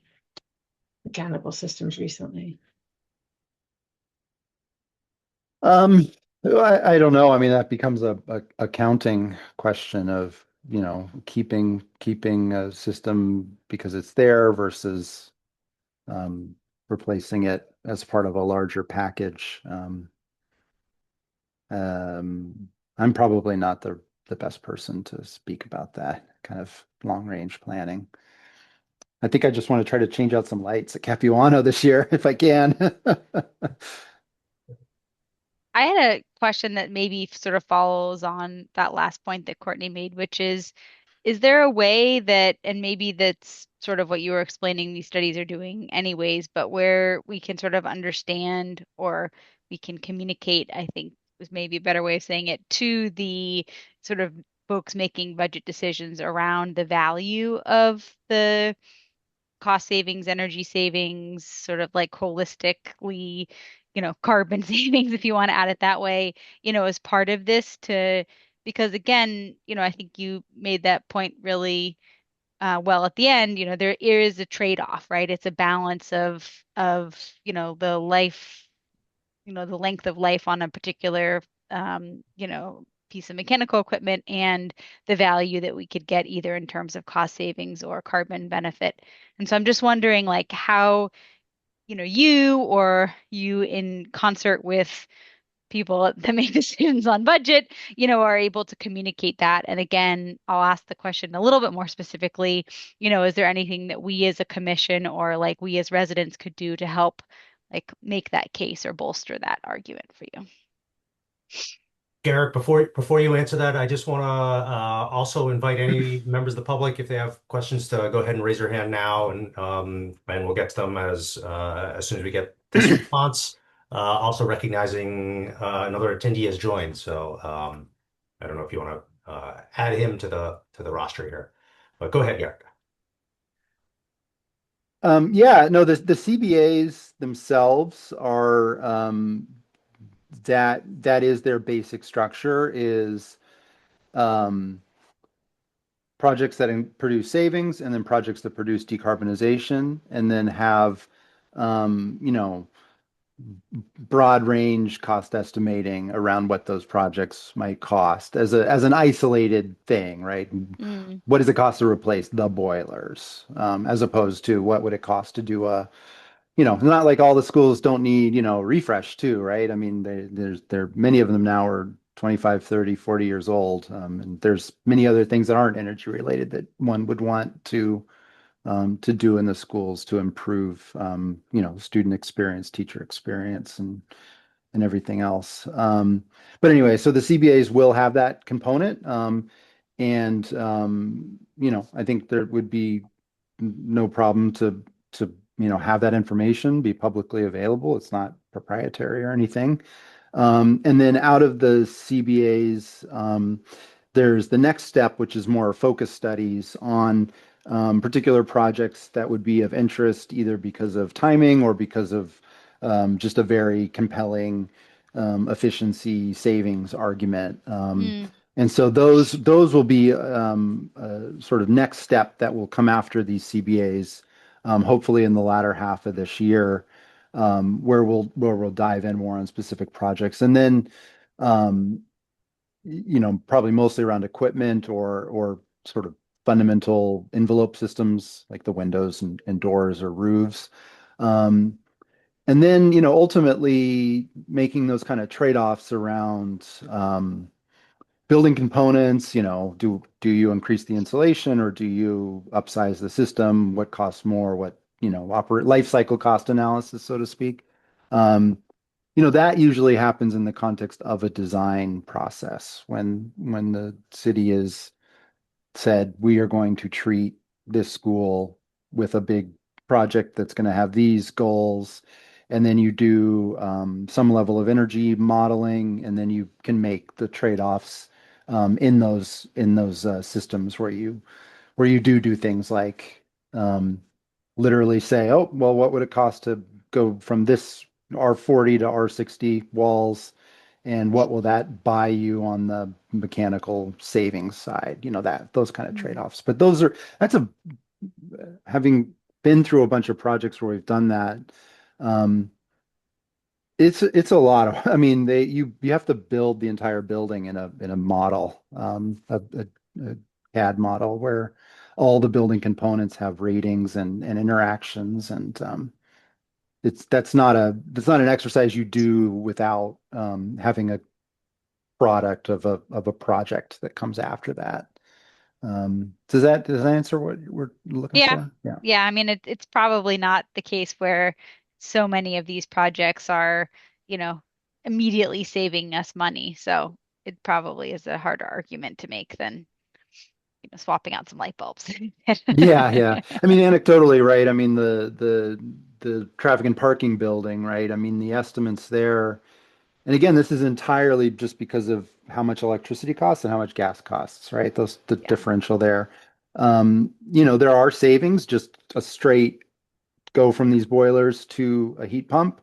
mechanical systems recently? Um, I don't know. I mean, that becomes a accounting question of, keeping a system because it's there versus um, replacing it as part of a larger package. Um, I'm probably not the best person to speak about that kind of long range planning. I think I just want to try to change out some lights at Capuano this year if I can. I had a question that maybe sort of follows on that last point that Courtney made, which is there a way that, and maybe that's sort of what you were explaining these studies are doing anyways, but where we can sort of understand or we can communicate, I think was maybe a better way of saying it, to the sort of folks making budget decisions around the value of the cost savings, energy savings, sort of like holistically, carbon savings, if you want to add it that way, as part of this because again, I think you made that point really well at the end, there is a trade-off, right? It's a balance of, the life, the length of life on a particular, piece of mechanical equipment and the value that we could get either in terms of cost savings or carbon benefit. And so I'm just wondering like how, you or you in concert with people that make decisions on budget, are able to communicate that. And again, I'll ask the question a little bit more specifically, is there anything that we as a commission or like we as residents could do to help like make that case or bolster that argument for you? Garrett, before you answer that, I just want to also invite any members of the public, if they have questions, to go ahead and raise their hand now, and we'll get to them as soon as we get this response. Also recognizing another attendee has joined, so I don't know if you want to add him to the roster here, but go ahead, Garrett. Yeah, no, the CBAs themselves are that is their basic structure is um, projects that produce savings and then projects that produce decarbonization and then have um, you know broad range cost estimating around what those projects might cost as an isolated thing, right? Mm, What does it cost to replace the boilers, as opposed to what would it cost to do not like all the schools don't need, refresh too, right? I mean, many of them now are 25, 30, 40 years old. And there's many other things that aren't energy related that one would want to to do in the schools to improve, student experience, teacher experience, and everything else. But anyway, so the CBAs will have that component. And I think there would be no problem to have that information be publicly available. It's not proprietary or anything. And then out of the CBAs, there's the next step, which is more focus studies on particular projects that would be of interest, either because of timing or because of just a very compelling efficiency savings argument. Mm, And so those will be a sort of next step that will come after these CBAs, hopefully in the latter half of this year, where we'll dive in more on specific projects, and then um, probably mostly around equipment or sort of fundamental envelope systems like the windows and doors or roofs. Um, and then, ultimately making those kind of trade-offs around building components, do you increase the insulation or do you upsize the system? What costs more? What, operate life cycle cost analysis, so to speak. Um, that usually happens in the context of a design process when the city is said, we are going to treat this school with a big project that's going to have these goals. And then you do some level of energy modeling, and then you can make the trade-offs in those systems where you do things like um, literally say, oh, well, what would it cost to go from this R40 to R60 walls? And what will that buy you on the mechanical savings side? Those kind of mm. trade-offs. But having been through a bunch of projects where we've done that, um, it's a lot of, I mean, you have to build the entire building in a model, a CAD model where all the building components have ratings and interactions, and that's not an exercise you do without having a product of a project that comes after that. Does that answer what we're looking Yeah. for? Yeah. Yeah. I mean, it's probably not the case where so many of these projects are, you know, immediately saving us money. So it probably is a harder argument to make than, swapping out some light bulbs. Yeah, yeah. I mean, anecdotally, right? I mean, the traffic and parking building, right? I mean, the estimates there, and again, this is entirely just because of how much electricity costs and how much gas costs, right? The Yeah. differential there. There are savings, just a straight go from these boilers to a heat pump.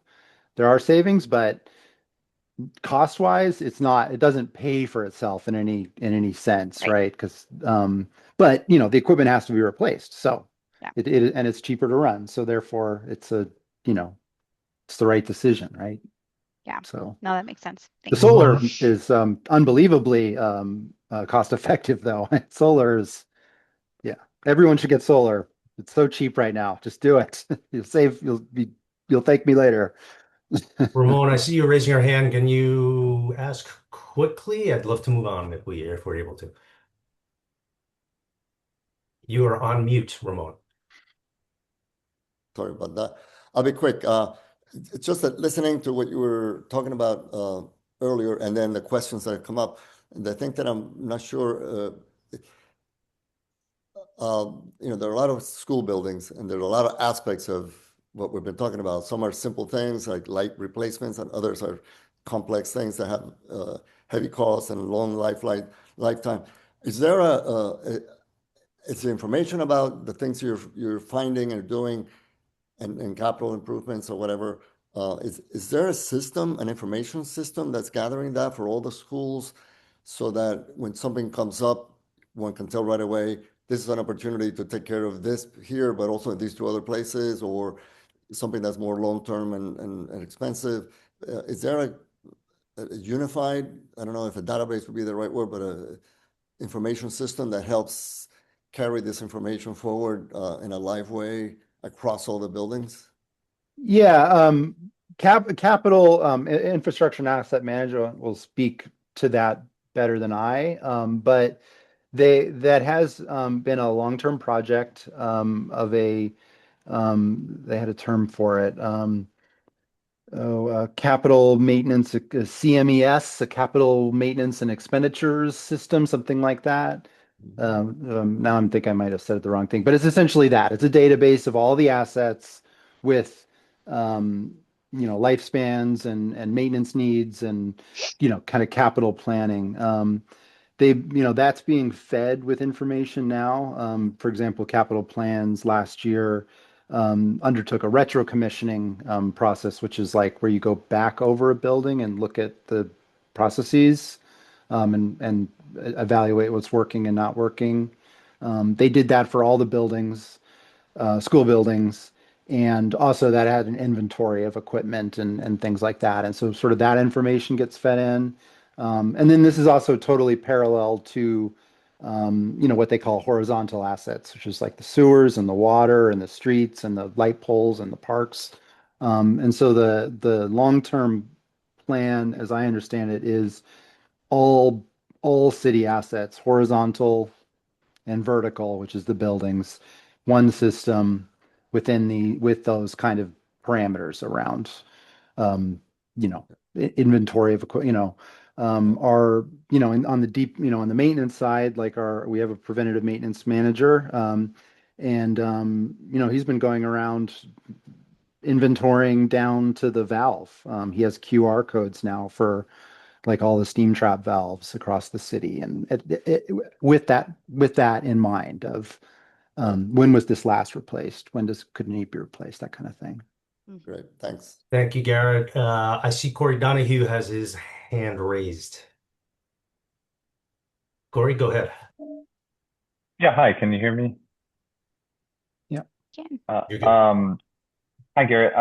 There are savings, but cost wise, it doesn't pay for itself in any sense, Right. right? But the equipment has to be replaced. So Yeah. and it's cheaper to run. So therefore you know, it's the right decision, right? Yeah. So No, that makes sense. the Thanks. solar Ramon, is unbelievably cost effective though. Solar is, yeah, everyone should get solar. It's so cheap right now. Just do it. You'll thank me later. Ramon, I see you raising your hand. Can you ask quickly? I'd love to move on if we're able to. You are on mute, Ramon. Sorry about that. I'll be quick. It's just that listening to what you were talking about earlier, and then the questions that have come up, and I think that I'm not sure. There are a lot of school buildings, and there are a lot of aspects of what we've been talking about. Some are simple things like light replacements, and others are complex things that have heavy costs and long lifetime. Is there is the information about the things you're finding and doing and capital improvements or whatever, is there a system, an information system that's gathering that for all the schools so that when something comes up, one can tell right away, this is an opportunity to take care of this here, but also in these two other places, or something that's more long-term and expensive? Is there a unified, I don't know if a database would be the right word, but a information system that helps carry this information forward in a live way across all the buildings? Yeah, capital infrastructure and asset management will speak to that better than I. But that has been a long-term project of a they had a term for it. Capital maintenance, a CMES, a capital maintenance and expenditures system, something like that. Now I think I might have said it the wrong thing, but it's essentially that. It's a database of all the assets with, um, lifespans and maintenance needs and, kind of capital planning. That's being fed with information now. For example, capital plans last year undertook a retro commissioning process, which is like where you go back over a building and look at the processes and evaluate what's working and not working. They did that for all the buildings, school buildings, and also that had an inventory of equipment and things like that. And so sort of that information gets fed in. And then this is also totally parallel to, what they call horizontal assets, which is like the sewers and the water and the streets and the light poles and the parks. And so the long-term plan, as I understand it, is all all city assets, horizontal and vertical, which is the buildings, one system with those kind of parameters around um, inventory of equipment, our, on the deep, on the maintenance side, like we have a preventative maintenance manager, and he's been going around inventorying down to the valve. He has QR codes now for like all the steam trap valves across the city, and with that in mind of when was this last replaced? Could it need to be replaced? That kind of thing. Great, thanks. Thank you, Garrett. I see Corey Donahue has his hand raised. Corey, go ahead. Yeah, hi, can you hear me? Yeah. Can. You're good. Hi, Garrett.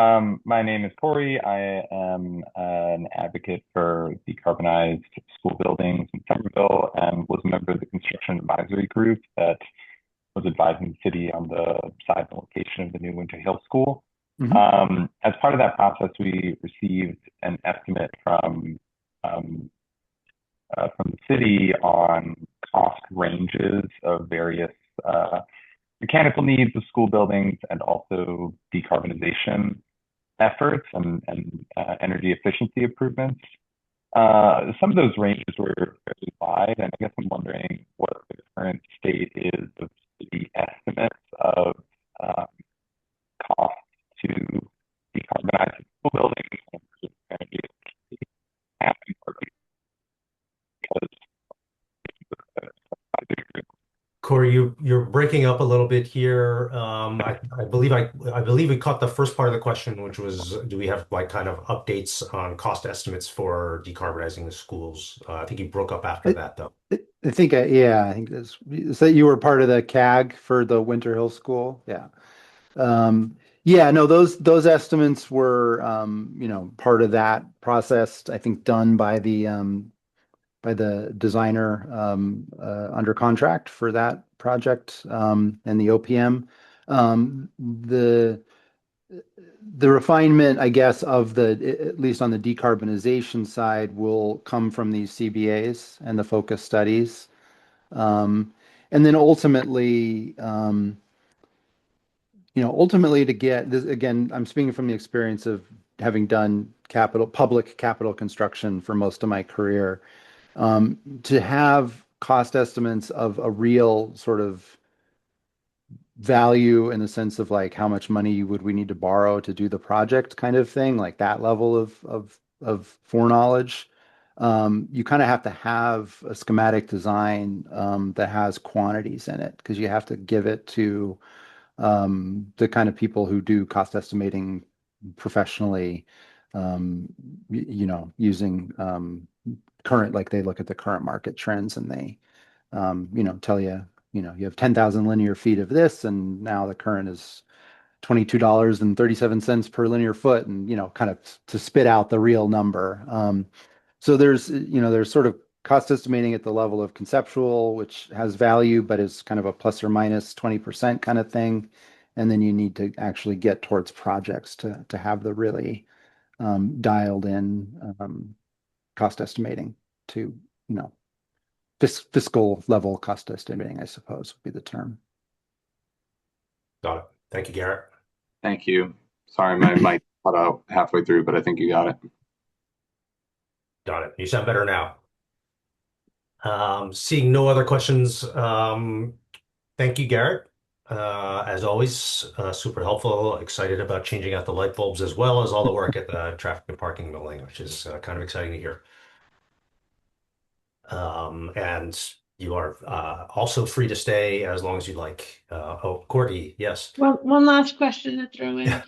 My name is Corey. I am an advocate for decarbonized school buildings in Somerville and was a member of the construction advisory group that was advising the city on the size and location of the new Winter Hill School. As part of that process, we received an estimate from the city on cost ranges of various mechanical needs of school buildings and also decarbonization efforts and energy efficiency improvements. Some of those ranges were fairly wide, and I guess I'm wondering what the current state is of the estimates of cost to decarbonize school buildings and improve energy efficiency happening because Corey, you're breaking up a little bit here. I believe we caught the first part of the question, which was, do we have like kind of updates on cost estimates for decarbonizing the schools? I think you broke up after that, though. I think, yeah, I think is that you were part of the CAG for the Winter Hill School. Yeah. Yeah, no, those estimates were, part of that process, I think done by the designer under contract for that project and the OPM. The refinement, I guess, at least on the decarbonization side, will come from these CBAs and the focus studies. And then ultimately to get this, again, I'm speaking from the experience of having done public capital construction for most of my career. To have cost estimates of a real sort of value in the sense of like how much money would we need to borrow to do the project kind of thing, like that level of foreknowledge. You kind of have to have a schematic design that has quantities in it because you have to give it to the kind of people who do cost estimating professionally, using current, like they look at the current market trends and they, tell you, you have 10,000 linear feet of this, and now the current is $22.37 per linear foot, and, kind of to spit out the real number. So there's sort of cost estimating at the level of conceptual, which has value, but is kind of a plus or minus 20% kind of thing. And then you need to actually get towards projects to have the really dialed in cost estimating to, fiscal level cost estimating, I suppose would be the term. Got it. Thank you, Garrett. Thank you. Sorry, my mic cut out halfway through, but I think you got it. Got it. You sound better now. Seeing no other questions, thank you, Garrett. As always, super helpful. Excited about changing out the light bulbs as well as all the work at the traffic and parking building, which is kind of exciting to hear. And you are also free to stay as long as you like. Oh, Courtney, yes. Well, one last question to throw in.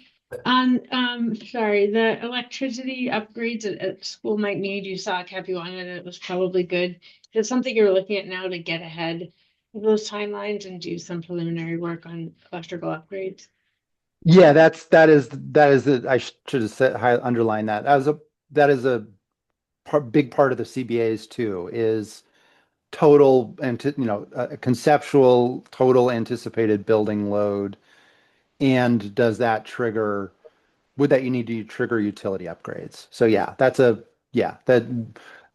On, sorry, the electricity upgrades at school might need, you saw Capuana and it was probably good. Is it something you're looking at now to get ahead of those timelines and do some preliminary work on electrical upgrades? Yeah, I should have said, underline that. That is a big part of the CBAs too, is total and conceptual total anticipated building load, and would that you need to trigger utility upgrades? So yeah, that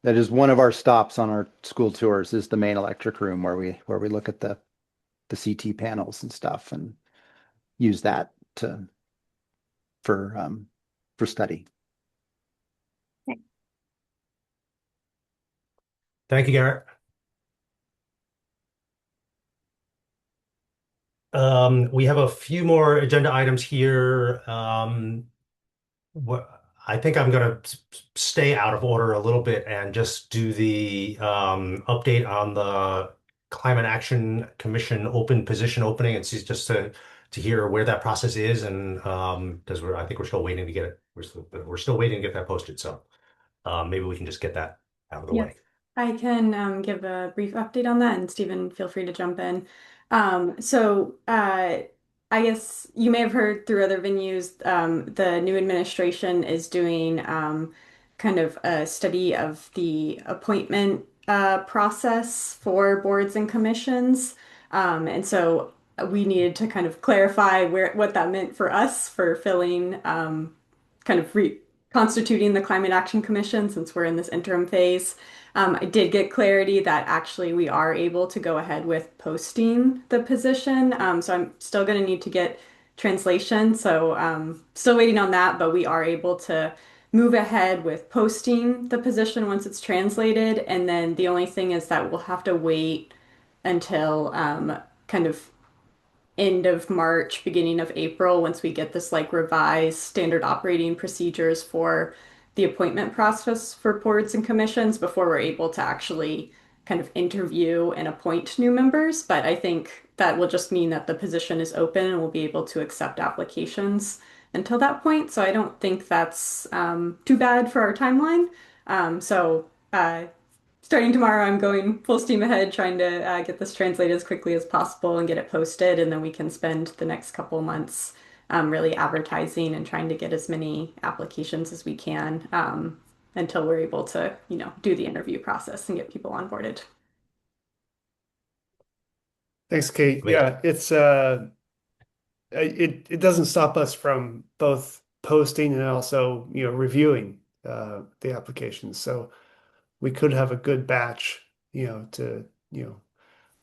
is one of our stops on our school tours, is the main electric room where we look at the CT panels and stuff and use that for study. Thank you, Garrett. We have a few more agenda items here. I think I'm going to stay out of order a little bit and just do the update on the Climate Action Commission open position opening, and see just to hear where that process is, and because I think we're still waiting to get it. We're still waiting to get that posted, so maybe we can just get that out of the Yes, way. I can give a brief update on that, and Stephen, feel free to jump in. I guess you may have heard through other venues, the new administration is doing kind of a study of the appointment process for boards and commissions. And so we needed to kind of clarify what that meant for us for filling kind of reconstituting the Climate Action Commission since we're in this interim phase. I did get clarity that actually we are able to go ahead with posting the position. So I'm still going to need to get translation. So still waiting on that, but we are able to move ahead with posting the position once it's translated. And then the only thing is that we'll have to wait until kind of end of March, beginning of April, once we get this like revised standard operating procedures for the appointment process for boards and commissions before we're able to actually kind of interview and appoint new members. But I think that will just mean that the position is open and we'll be able to accept applications until that point. So I don't think that's too bad for our timeline. Starting tomorrow, I'm going full steam ahead trying to get this translated as quickly as possible and get it posted, and then we can spend the next couple months really advertising and trying to get as many applications as we can until we're able to, do the interview process and get people onboarded. Thanks, Kate. Yeah, it doesn't stop us from both posting and also, reviewing the applications. So we could have a good batch, the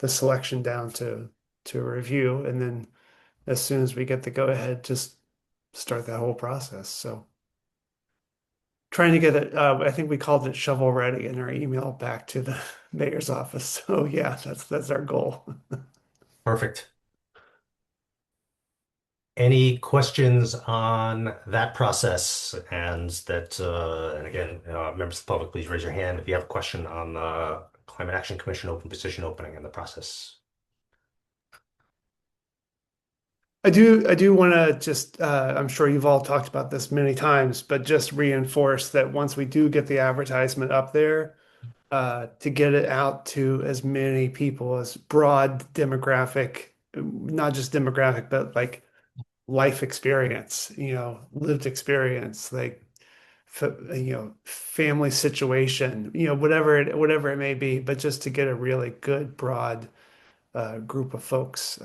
selection down to review, and then as soon as we get the go ahead, just start that whole process. So trying to get it, I think we called it shovel ready in our email back to the mayor's office. So yeah, that's our goal. Perfect. Any questions on that process? And again, members of the public, please raise your hand if you have a question on the Climate Action Commission open position opening and the process. I do want to just, I'm sure you've all talked about this many times, but just reinforce that once we do get the advertisement up there, to get it out to as many people as broad demographic, not just demographic, but like life experience, lived experience, like, family situation, whatever it may be, but just to get a really good broad group of folks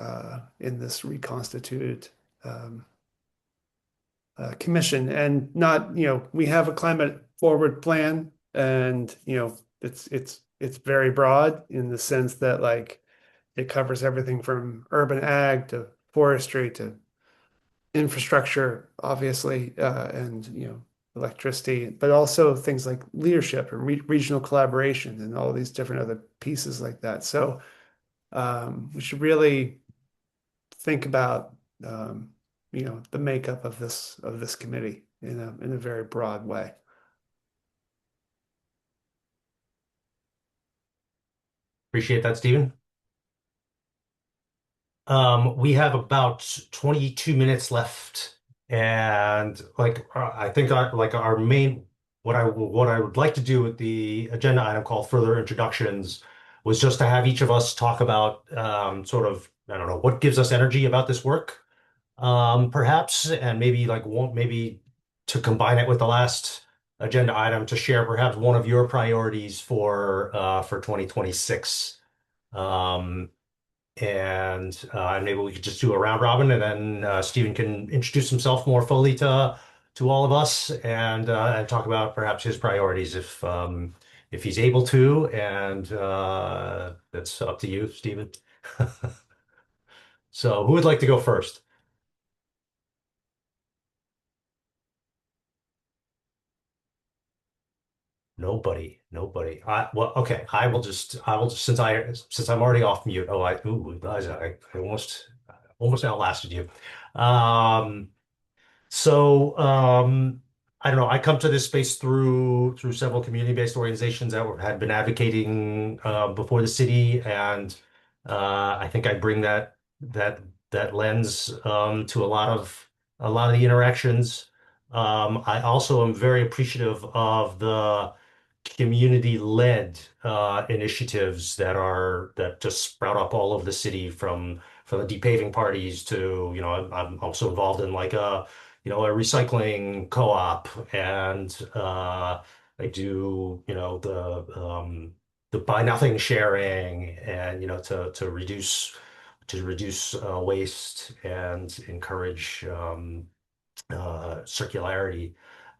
in this reconstituted commission. And not, we have a climate forward plan, and it's it's very broad in the sense that like it covers everything from urban ag to forestry to infrastructure, obviously, and electricity, but also things like leadership and regional collaboration and all these different other pieces like that. So we should really think about the makeup of this committee in a very broad way. Appreciate that, Stephen. We have about 22 minutes left, and like I think our main what I would like to do with the agenda item called further introductions was just to have each of us talk about sort of I don't know what gives us energy about this work, perhaps, and maybe maybe to combine it with the last agenda item to share perhaps one of your priorities for 2026. Um, and maybe we could just do a round robin, and then Stephen can introduce himself more fully to all of us, and talk about perhaps his priorities if he's able to, and that's up to you, Stephen. So, who would like to go first? Nobody, nobody. Well, okay. I will just since I'm already off mute. Oh, guys, I almost outlasted you. Um, So I don't know. I come to this space through several community-based organizations that had been advocating before the city, and I think I bring that lens to a lot of the interactions. I also am very appreciative of the community-led initiatives that just sprout up all over the city from the depaving parties to I'm also involved in like a recycling co-op, and I do the buy nothing sharing, and to reduce waste and encourage circularity,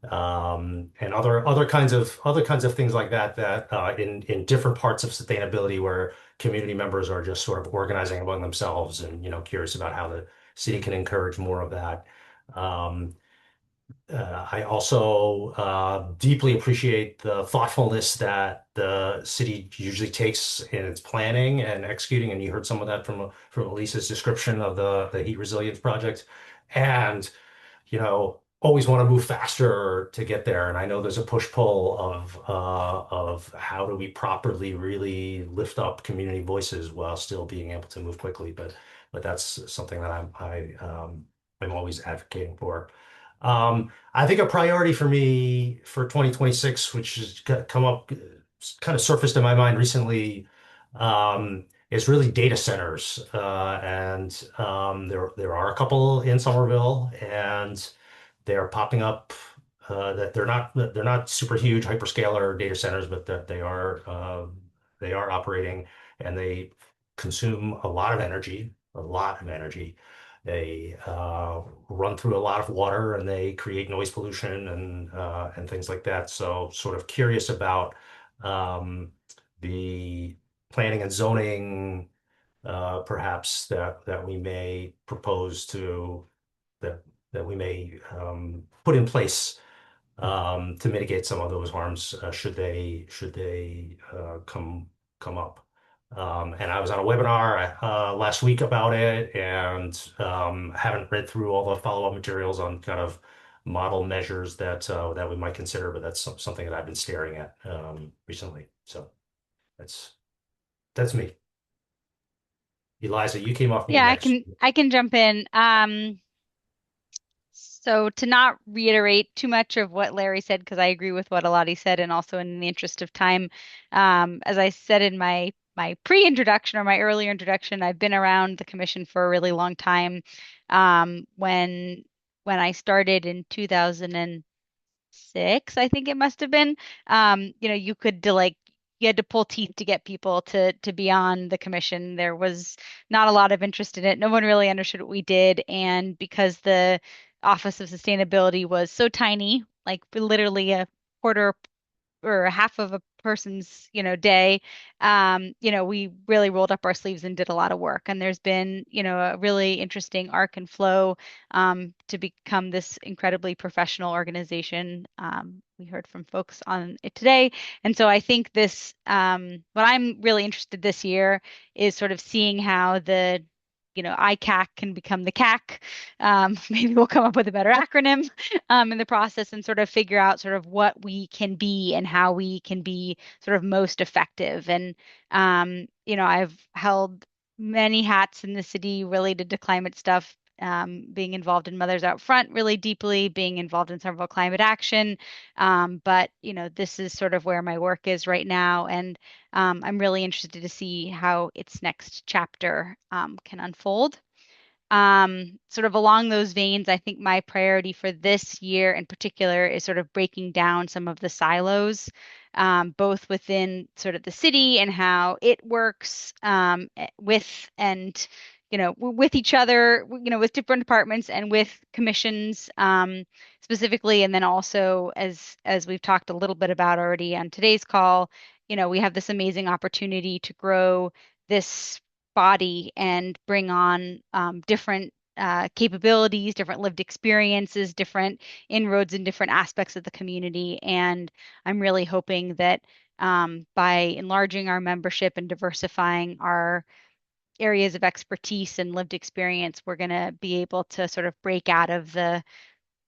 and other kinds of things like that in different parts of sustainability where community members are just sort of organizing among themselves and curious about how the city can encourage more of that. Um, I also deeply appreciate the thoughtfulness that the city usually takes in its planning and executing, and you heard some of that from Elisa's description of the heat resilience project. And always want to move faster to get there. And I know there's a push-pull of how do we properly really lift up community voices while still being able to move quickly. But that's something that I'm always advocating for. I think a priority for me for 2026, which has come up, kind of surfaced in my mind recently, is really data centers. And there are a couple in Somerville, and they're popping up. That they're not super huge hyperscaler data centers, but that they are operating, and they consume a lot of energy, a lot of energy. They run through a lot of water, and they create noise pollution and things like that. So, sort of curious about the planning and zoning, perhaps that we may propose to that that we may put in place to mitigate some of those harms should they come up. And I was on a webinar last week about it, and haven't read through all the follow-up materials on kind of model measures that we might consider, but that's something that I've been staring at recently. So that's that's me. Eliza, you came off mute Yeah, next. I can jump in. So to not reiterate too much of what Larry said, because I agree with what Aladi said, and also in the interest of time, as I said in my pre-introduction or my earlier introduction, I've been around the commission for a really long time. When I started in 2006, I think it must have been. You could like you had to pull teeth to get people to be on the commission. There was not a lot of interest in it. No one really understood what we did, and because the Office of Sustainability was so tiny, like literally a quarter or half of a person's, day, we really rolled up our sleeves and did a lot of work. And there's been, a really interesting arc and flow to become this incredibly professional organization. We heard from folks on it today. And so I think what I'm really interested this year is sort of seeing how the ICAC can become the CAC. Maybe we'll come up with a better acronym in the process and sort of figure out sort of what we can be and how we can be sort of most effective. And, I've held many hats in the city related to climate stuff. Being involved in Mothers Out Front really deeply, being involved in Somerville Climate Action. But, this is sort of where my work is right now. And I'm really interested to see how its next chapter can unfold. Sort of along those veins, I think my priority for this year in particular is sort of breaking down some of the silos, both within sort of the city and how it works with each other, with different departments and with commissions specifically, and then also as we've talked a little bit about already on today's call, we have this amazing opportunity to grow this body and bring on different capabilities, different lived experiences, different inroads in different aspects of the community. And I'm really hoping that by enlarging our membership and diversifying our areas of expertise and lived experience, we're going to be able to sort of break out of the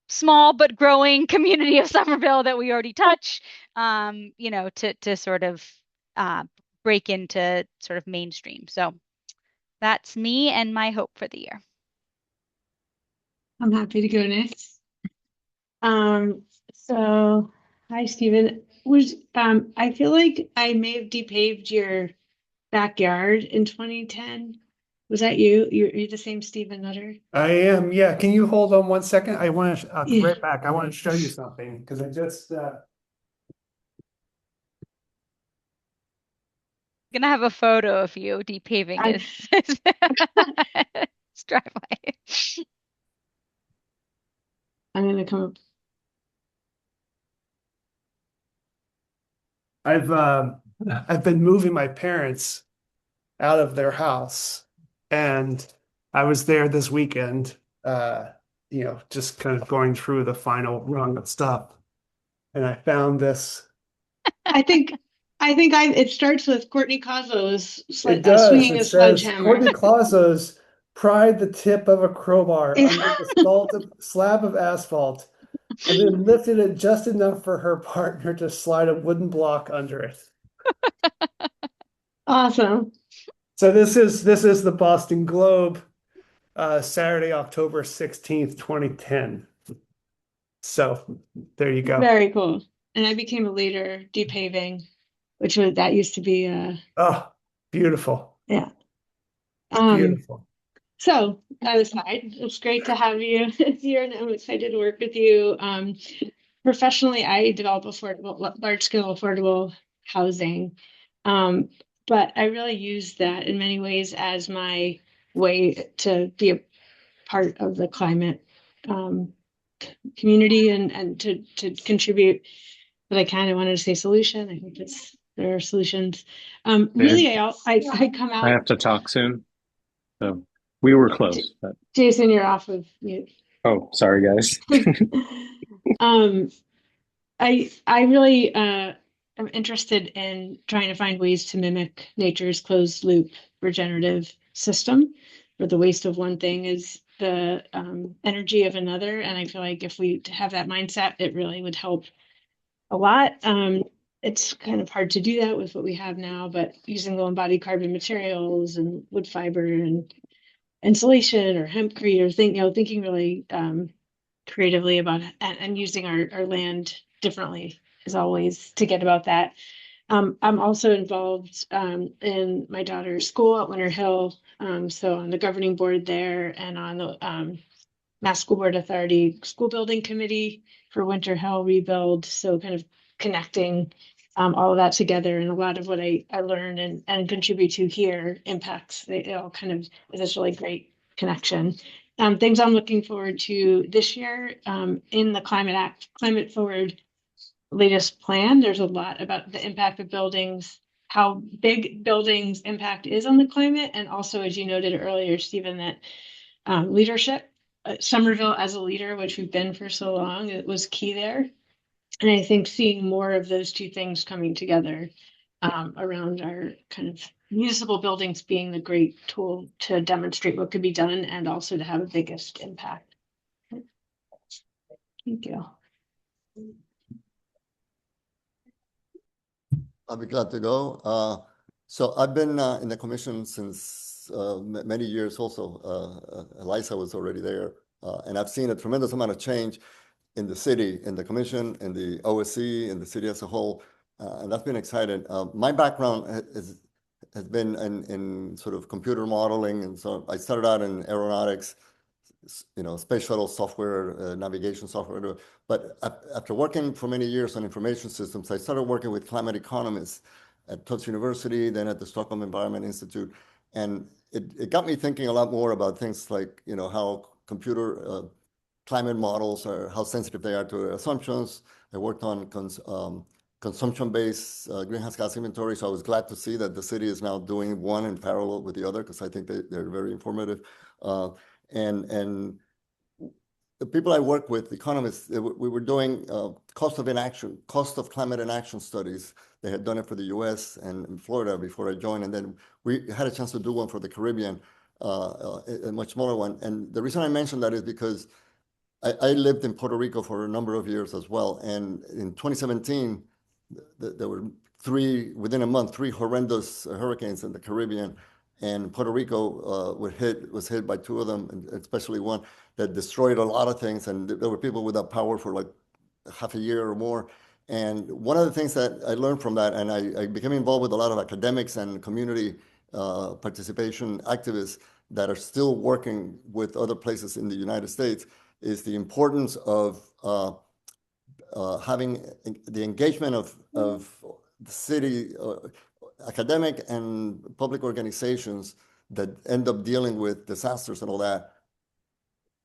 small but growing community of Somerville that we already touch, to sort of break into sort of mainstream. So that's me and my hope for the year. I'm happy to go next. So hi, Stephen. I feel like I may have depaved your backyard in 2010. Was that you? You're the same Stephen Nutter? I am. Yeah. Can you hold on 1 second? I want to, I'll be Yeah. right back. I want to show you something because I just, Gonna have a photo of you depaving his driveway. I'm gonna come up. I've been moving my parents out of their house, and I was there this weekend, just kind of going through the final rung of stuff, and I found this. I think it starts with Courtney Kozlow's It does. swinging It a says sledgehammer. Courtney Clausos pried the tip of a crowbar under the slab of asphalt and then lifted it just enough for her partner to slide a wooden block under it. Awesome. So this is the Boston Globe, Saturday, October 16th, 2010. So there you go. Very cool. And I became a leader depaving, that used to be oh, beautiful. Yeah. Beautiful. So that aside, it's great to have you here, and I'm excited to work with you. Professionally, I develop large-scale affordable housing, but I really use that in many ways as my way to be a part of the climate community and to contribute. But I kind of wanted to say solution. I hope there are solutions. Really, I come out. I have to talk soon. So we were close, but Jason, you're off of mute. oh, sorry guys. I really am interested in trying to find ways to mimic nature's closed loop regenerative system, where the waste of one thing is the energy of another. And I feel like if we have that mindset, it really would help a lot. It's kind of hard to do that with what we have now, but using low embodied carbon materials and wood fiber and insulation or hempcrete or thinking really creatively about and using our land differently is always to get about that. I'm also involved in my daughter's school at Winter Hill, so on the governing board there and on the Mass School Board Authority School Building Committee for Winter Hill Rebuild. So kind of connecting all of that together, and a lot of what I learned and contribute to here impacts. It all kind of is this really great connection. Things I'm looking forward to this year in the Climate Forward latest plan, there's a lot about the impact of buildings, how big buildings impact is on the climate, and also, as you noted earlier, Stephen, that leadership, Somerville as a leader, which we've been for so long, it was key there. And I think seeing more of those two things coming together around our kind of municipal buildings being the great tool to demonstrate what could be done and also to have a biggest impact. Thank you. I'll be glad to go. So I've been in the commission since many years also. Eliza was already there. And I've seen a tremendous amount of change in the city, in the commission, in the OSC, in the city as a whole. And that's been exciting. My background has been in sort of computer modeling. And so I started out in aeronautics, space shuttle software, navigation software. But after working for many years on information systems, I started working with climate economists at Tufts University, then at the Stockholm Environment Institute. And it got me thinking a lot more about things like, how computer climate models are, how sensitive they are to assumptions. I worked on consumption-based greenhouse gas inventory. So I was glad to see that the city is now doing one in parallel with the other, because I think they're very informative. And the people I work with, economists, we were doing cost of climate inaction studies. They had done it for the US and in Florida before I joined. And then we had a chance to do one for the Caribbean, a much smaller one. And the reason I mentioned that is because I lived in Puerto Rico for a number of years as well. And in 2017, there were within a month, three horrendous hurricanes in the Caribbean. And Puerto Rico was hit by two of them, and especially one that destroyed a lot of things. And there were people without power for like half a year or more. And one of the things that I learned from that, and I became involved with a lot of academics and community participation activists that are still working with other places in the United States, is the importance of having the engagement of the city, academic and public organizations that end up dealing with disasters and all that,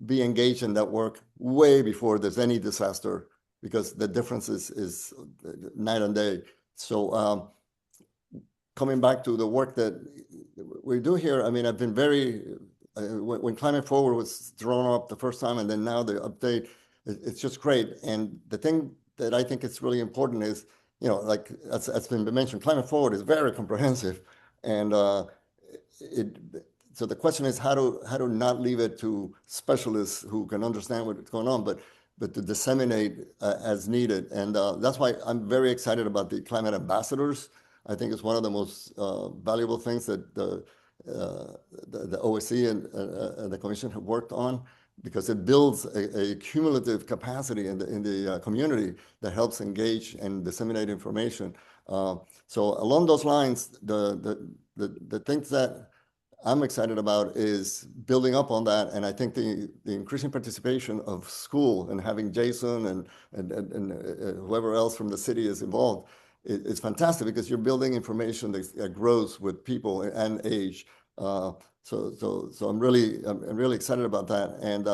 be engaged in that work way before there's any disaster, because the difference is night and day. So coming back to the work that we do here, I mean, I've been when Climate Forward was thrown up the first time and then now the update, it's just great. And the thing that I think is really important is, like as been mentioned, Climate Forward is very comprehensive. And so the question is how to not leave it to specialists who can understand what's going on, but to disseminate as needed. And that's why I'm very excited about the climate ambassadors. I think it's one of the most valuable things that the OSC and the Commission have worked on, because it builds a cumulative capacity in the community that helps engage and disseminate information. So along those lines, the things that I'm excited about is building up on that. And I think the increasing participation of school and having Jason and whoever else from the city is involved is fantastic, because you're building information that grows with people and age. So I'm really excited about that. And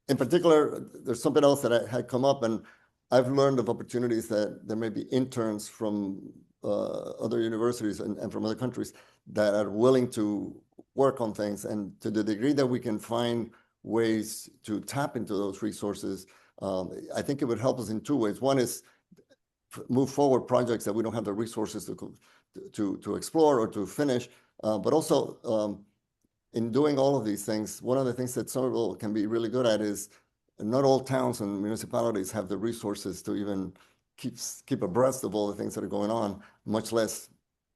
in particular, there's something else that had come up, and I've learned of opportunities that there may be interns from other universities and from other countries that are willing to work on things. And to the degree that we can find ways to tap into those resources, I think it would help us in two ways. One is move forward projects that we don't have the resources to explore or to finish. But also, in doing all of these things, one of the things that Somerville can be really good at is not all towns and municipalities have the resources to even keep abreast of all the things that are going on, much less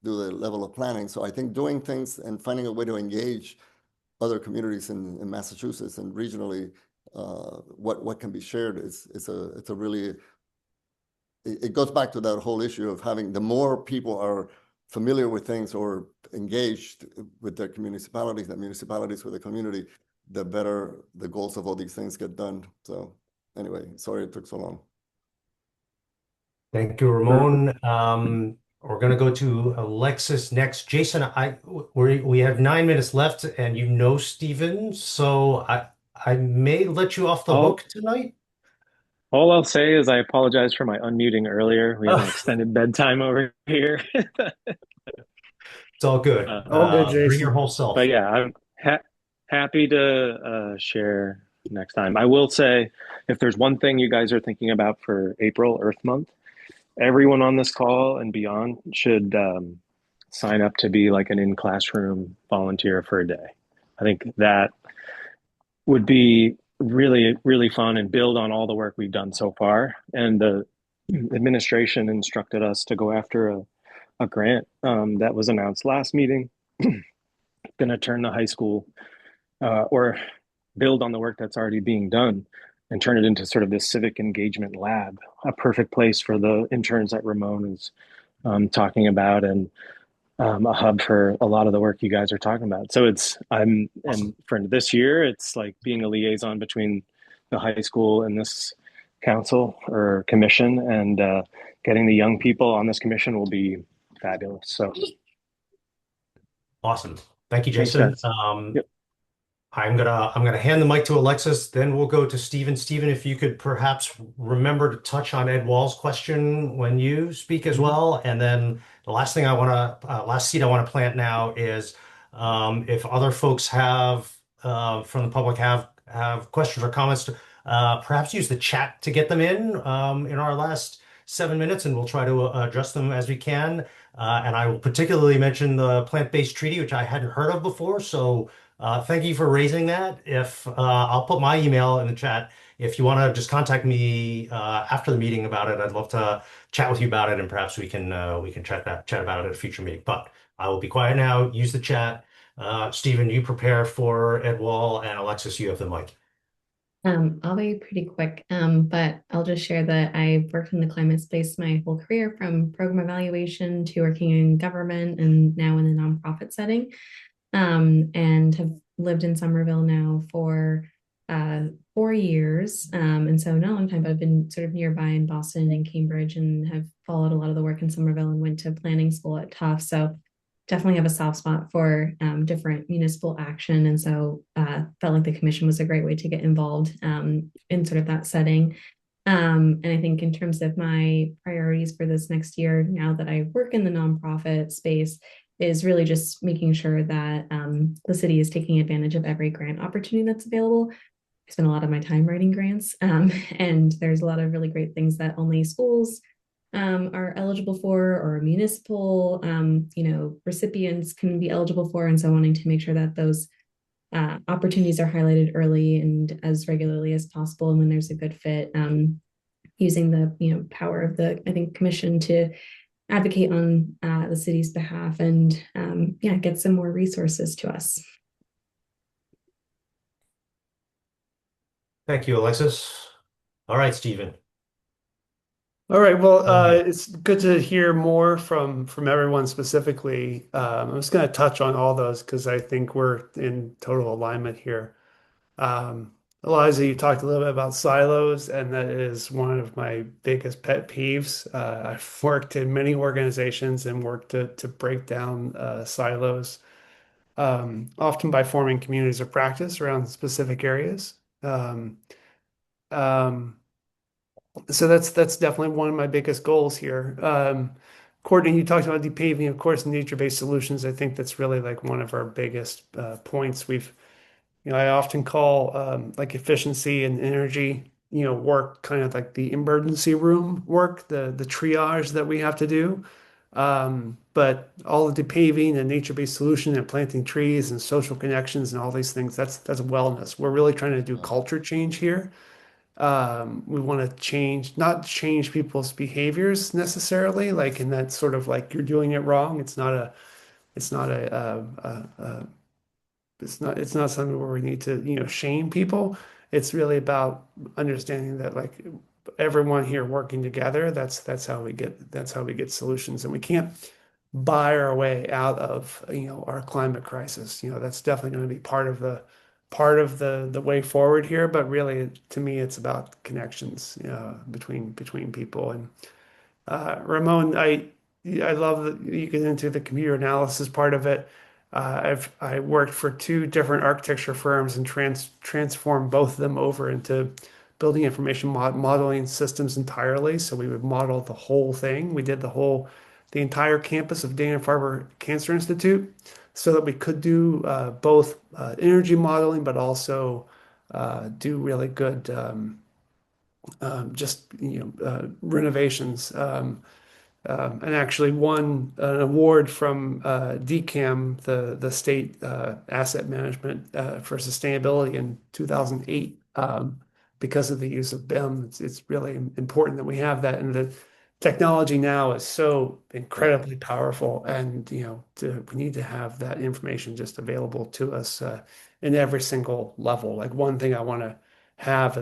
do the level of planning. So I think doing things and finding a way to engage other communities in Massachusetts and regionally, what can be shared it's a really, it goes back to that whole issue of having, the more people are familiar with things or engaged with their municipalities and municipalities with the community, the better the goals of all these things get done. So anyway, sorry it took so long. Thank you, Ramon. We're going to go to Alexis next. Jason, we have 9 minutes left, and Stephen, so I may let you off the hook tonight. All I'll say is I apologize for my unmuting earlier. We have an extended bedtime over here. It's all good. All good, Bring your Jason. whole But self. yeah, I'm happy to share next time. I will say, if there's one thing you guys are thinking about for April Earth Month, everyone on this call and beyond should sign up to be like an in-classroom volunteer for a day. I think that would be really, really fun and build on all the work we've done so far. And the administration instructed us to go after a grant that was announced last meeting, going to turn the high school or build on the work that's already being done and turn it into sort of this civic engagement lab, a perfect place for the interns that Ramon is talking about, and a hub for a lot of the work you guys are talking about. So Awesome. and for this year, it's like being a liaison between the high school and this council or commission, and getting the young people on this commission will be fabulous. So Awesome. Thank you, thanks, Jason. guys. Yep. I'm gonna hand the mic to Alexis, then we'll go to Stephen. Stephen, if you could perhaps remember to touch on Ed Wall's question when you speak as well. And then the last thing last seed I want to plant now is if other folks have from the public have questions or comments, to perhaps use the chat to get them in our last 7 minutes, and we'll try to address them as we can. And I will particularly mention the plant-based treaty, which I hadn't heard of before. So thank you for raising that. If I'll put my email in the chat. If you want to just contact me after the meeting about it, I'd love to chat with you about it, and perhaps we can chat about it at a future meeting. But I will be quiet now. Use the chat. Stephen, you prepare for Ed Wall, and Alexis, you have the mic. I'll be pretty quick, but I'll just share that I've worked in the climate space my whole career, from program evaluation to working in government and now in the nonprofit setting, and have lived in Somerville now for 4 years. And so not a long time, but I've been sort of nearby in Boston and Cambridge and have followed a lot of the work in Somerville and went to planning school at Tufts. So definitely have a soft spot for different municipal action. And so felt like the commission was a great way to get involved in sort of that setting. And I think in terms of my priorities for this next year, now that I work in the nonprofit space, is really just making sure that the city is taking advantage of every grant opportunity that's available. I spend a lot of my time writing grants, and there's a lot of really great things that only schools are eligible for, or municipal, recipients can be eligible for. And so wanting to make sure that those opportunities are highlighted early and as regularly as possible. And when there's a good fit, using the power of the, I think, commission to advocate on the city's behalf, and get some more resources to us. Thank you, Alexis. All right, Stephen. All right. Well, it's good to hear more from everyone specifically. I'm just going to touch on all those because I think we're in total alignment here. Eliza, you talked a little bit about silos, and that is one of my biggest pet peeves. I've worked in many organizations and worked to break down silos, often by forming communities of practice around specific areas. Um, um, so that's definitely one of my biggest goals here. Courtney, you talked about depaving, of course, nature-based solutions. I think that's really like one of our biggest points. I often call like efficiency and energy, work kind of like the emergency room work, the triage that we have to do. But all of the paving and nature-based solution and planting trees and social connections and all these things, that's wellness. We're really trying to do culture change here. We want to not change people's behaviors necessarily, like in that sort of like you're doing it wrong. It's not it's not something where we need to, shame people. It's really about understanding that like everyone here working together, that's how we get solutions. And we can't buy our way out of, our climate crisis. That's definitely going to be part of the way forward here. But really, to me, it's about connections, between people. And Ramon, I love that you get into the computer analysis part of it. I worked for two different architecture firms and transformed both of them over into building information modeling systems entirely. So we would model the whole thing. We did the entire campus of Dana-Farber Cancer Institute so that we could do both energy modeling, but also do really good just renovations. And actually won an award from DCAM, the state asset management for sustainability in 2008 because of the use of BIM. It's really important that we have that, and the technology now is so incredibly powerful, and we need to have that information just available to us in every single level. Like one thing I want to have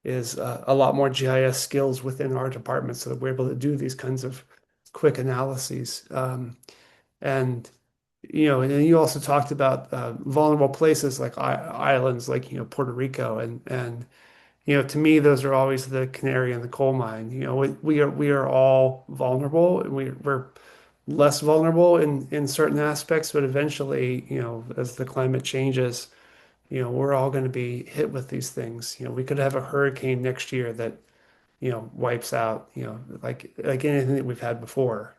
is a lot more GIS skills within our department so that we're able to do these kinds of quick analyses. And and then you also talked about vulnerable places like islands, like Puerto Rico, and to me those are always the canary in the coal mine. We are all vulnerable, and we're less vulnerable in certain aspects, but eventually, as the climate changes, we're all going to be hit with these things. We could have a hurricane next year that, wipes out, like anything that we've had before.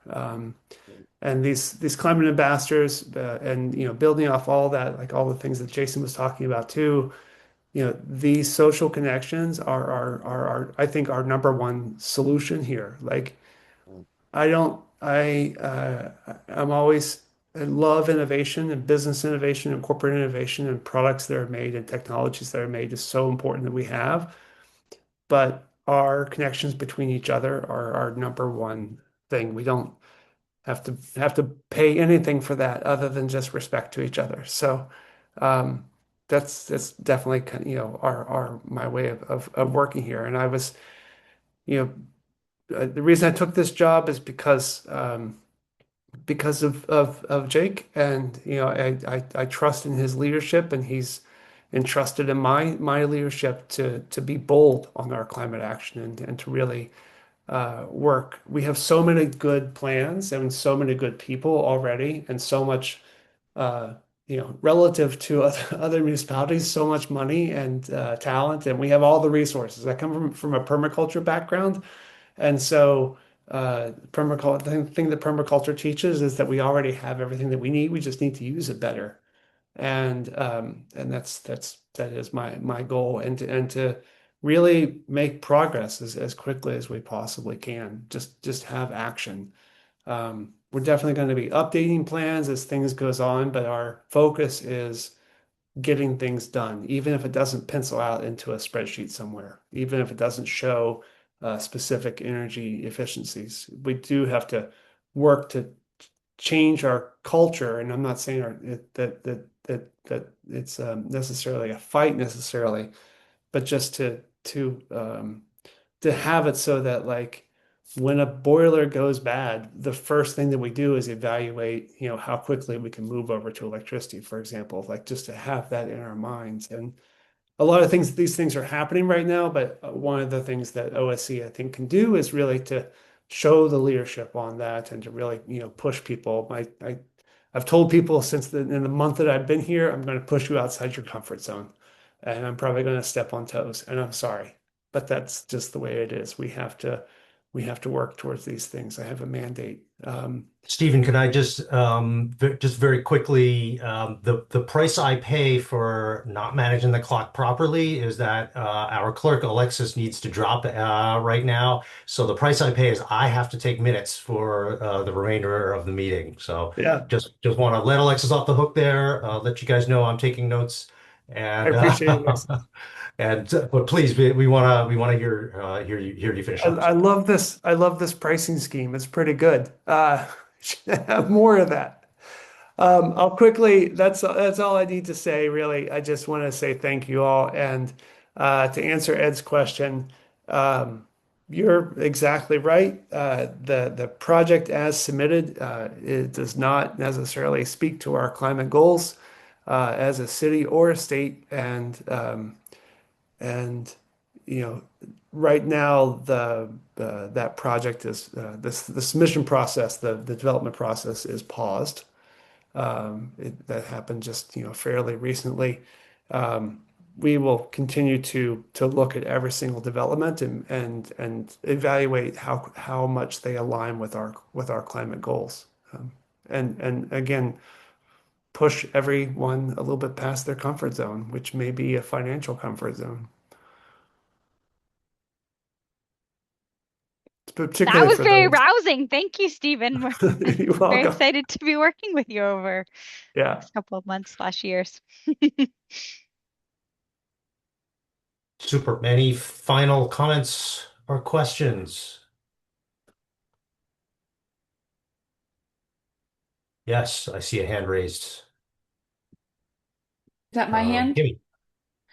And these climate ambassadors, and building off all that, like all the things that Jason was talking about too, these social connections are I think our number one solution here. Like I don't I'm always I love innovation and business innovation and corporate innovation and products that are made and technologies that are made is so important that we have. But our connections between each other are our number one thing. We don't have to pay anything for that other than just respect to each other. So um, that's definitely our my way of working here. And I was you the reason I took this job is because of Jake, and I trust in his leadership, and he's entrusted in my leadership to be bold on our climate action, and to really work. We have so many good plans and so many good people already, and so much relative to other municipalities, so much money and talent, and we have all the resources. I come from a permaculture background, and so permaculture, the thing that permaculture teaches is that we already have everything that we need. We just need to use it better. And that is my goal, and to really make progress as quickly as we possibly can. Just have action. We're definitely going to be updating plans as things goes on, but our focus is getting things done, even if it doesn't pencil out into a spreadsheet somewhere, even if it doesn't show specific energy efficiencies. We do have to work to change our culture, and I'm not saying that it's necessarily a fight necessarily, but just to have it so that, like, when a boiler goes bad, the first thing that we do is evaluate, how quickly we can move over to electricity, for example, like just to have that in our minds. And a lot of these things are happening right now, but one of the things that OSC I think can do is really to show the leadership on that, and to really, push people. I've told people since in the month that I've been here, I'm going to push you outside your comfort zone, and I'm probably going to step on toes, and I'm sorry, but that's just the way it is. We have to work towards these things. I have a mandate. Stephen, can I just very quickly, the price I pay for not managing the clock properly is that our clerk Alexis needs to drop right now. So the price I pay is I have to take minutes for the remainder of the meeting. So Yeah, just want to let Alexis off the hook there. Let you guys know I'm taking notes, I and appreciate it. but please, we want to hear you finish up. I love this. I love this pricing scheme. It's pretty good. Should have more of that. I'll quickly. That's all I need to say, really. I just want to say thank you all, and to answer Ed's question, you're exactly right. The project as submitted, it does not necessarily speak to our climate goals as a city or a state, and you know, right now that project is the submission process, the development process is paused. That happened just fairly recently. we will continue to look at every single development and evaluate how much they align with our climate goals. And again, push everyone a little bit past their comfort zone, which may be a financial comfort zone. That Particularly was for very those. rousing. Thank you, Stephen. We're You're very welcome. excited to be working with you over the Yeah. next couple of months slash years. Super. Any final comments or questions? Yes, I see a hand raised Is that my from hand? Kimmy.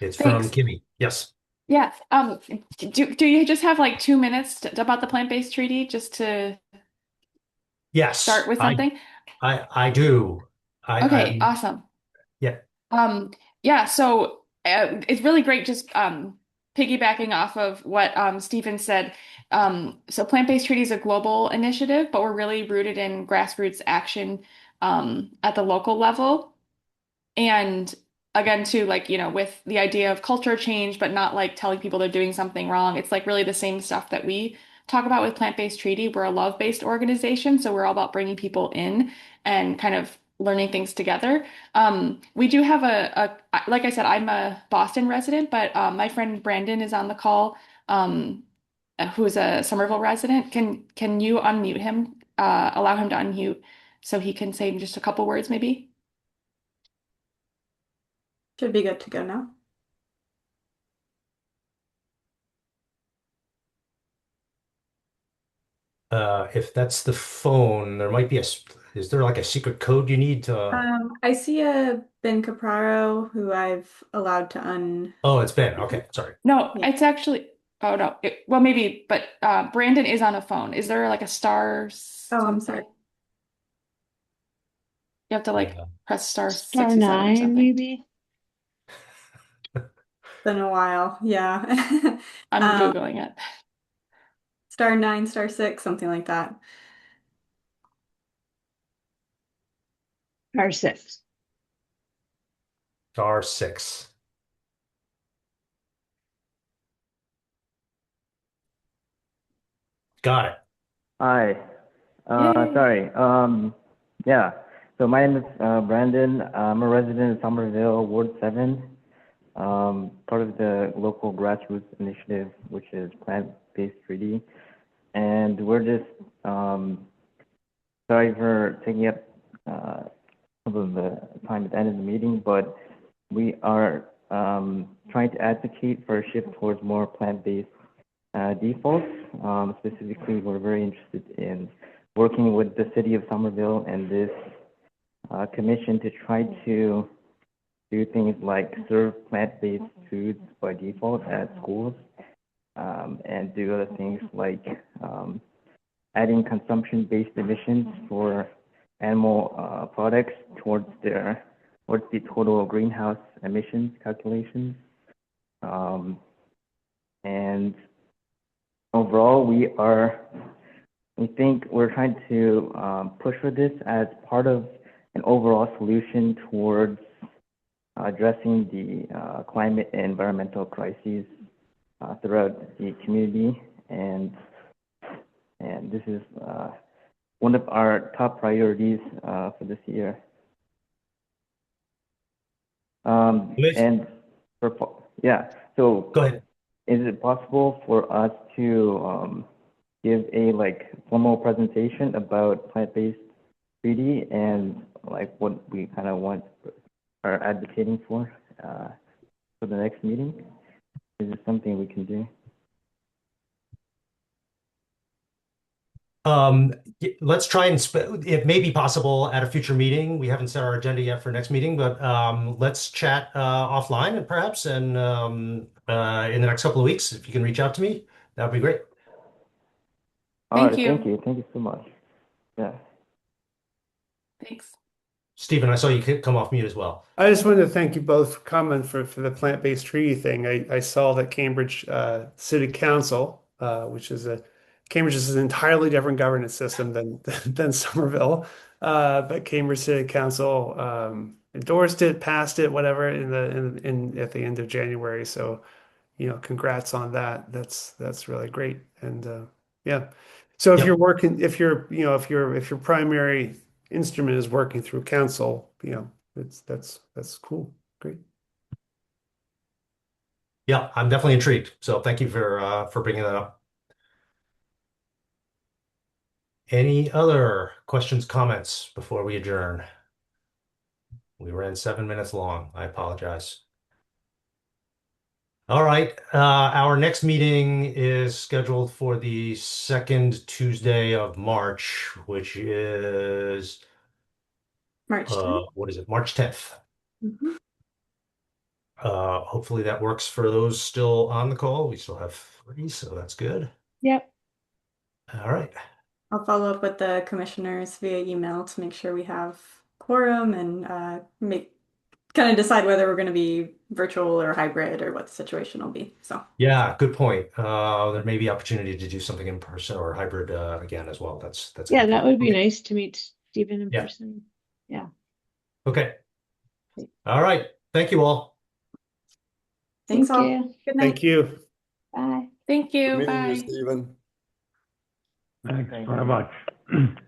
It's from Thanks. Kimmy. Yes. Yeah. Do you just have like 2 minutes about the plant-based treaty just to Yes, start with something? I do. Okay, I'm awesome. yeah. Um, yeah, so it's really great just piggybacking off of what Stephen said. So Plant-Based Treaty is a global initiative, but we're really rooted in grassroots action at the local level. And again, too, like, with the idea of culture change, but not like telling people they're doing something wrong. It's like really the same stuff that we talk about with Plant-Based Treaty. We're a love-based organization, so we're all about bringing people in and kind of learning things together. We do have like I said, I'm a Boston resident, but my friend Brandon is on the call, who's a Somerville resident. Can you unmute him, allow him to unmute so he can say just a couple words, maybe? Should be good to go now. If that's the phone, there might be is there like a secret code you need to? I see a Ben Capraro who I've allowed to Oh, it's Ben. Okay, sorry. No, yeah. it's actually, oh no, well maybe, but Brandon is on a phone. Is there like a star Oh, I'm something? sorry. You have to like Yeah. press star Star 67 or 9, something. maybe. Been a while, yeah. I'm Um, Googling it. star 9, star 6, something like that. Star 6. Star 6. Got it. Hi. Yay. Sorry. Yeah. So my name is Brandon. I'm a resident of Somerville, Ward 7, part of the local grassroots initiative, which is Plant-Based Treaty. And we're just, sorry for taking up some of the time at the end of the meeting, but we are trying to advocate for a shift towards more plant-based defaults. Specifically, we're very interested in working with the city of Somerville and this commission to try to do things like serve plant-based foods by default at schools, and do other things like adding consumption-based emissions for animal products towards the total greenhouse emissions calculations. And overall, we think we're trying to push for this as part of an overall solution towards addressing the climate and environmental crises throughout the community. And this is one of our top priorities for this year. And yeah, so Go ahead. is it possible for us to give a formal presentation about plant-based treaty and like what we kind of are advocating for the next meeting? Is it something we can do? Let's try and it may be possible at a future meeting. We haven't set our agenda yet for next meeting, but let's chat offline and perhaps in the next couple of weeks. If you can reach out to me, that would be great. All Thank right, you. thank you so much. Yeah. Thanks. Stephen, I saw you come off mute as well. I just wanted to thank you both for coming for the plant-based treaty thing. I saw that Cambridge City Council, which is Cambridge is an entirely different governance system than Somerville. But Cambridge City Council endorsed it, passed it, whatever, in at the end of January. So, congrats on that. That's really great. And yeah. So if Yep. you're working, if your primary instrument is working through council, that's cool. Great. Yeah, I'm definitely intrigued. So thank you for bringing that up. Any other questions, comments before we adjourn? We ran 7 minutes long. I apologize. All right. Our next meeting is scheduled for the second Tuesday of March, which is March 10th. what is it? March 10th. Mhm. Hopefully that works for those still on the call. We still have 3, so that's good. Yep. All right. I'll follow up with the commissioners via email to make sure we have quorum and kind of decide whether we're going to be virtual or hybrid or what the situation will be. So Yeah, good point. There may be opportunity to do something in person or hybrid again as well. That's a Yeah, good that point. would be Okay. nice to meet Stephen in Yeah. person. Yeah. Okay. All right. Thank you all. thanks Thank all. you. Good night. Thank you. Bye. Thank Good you. meeting you, Bye. Stephen. Thanks Thank very you. much.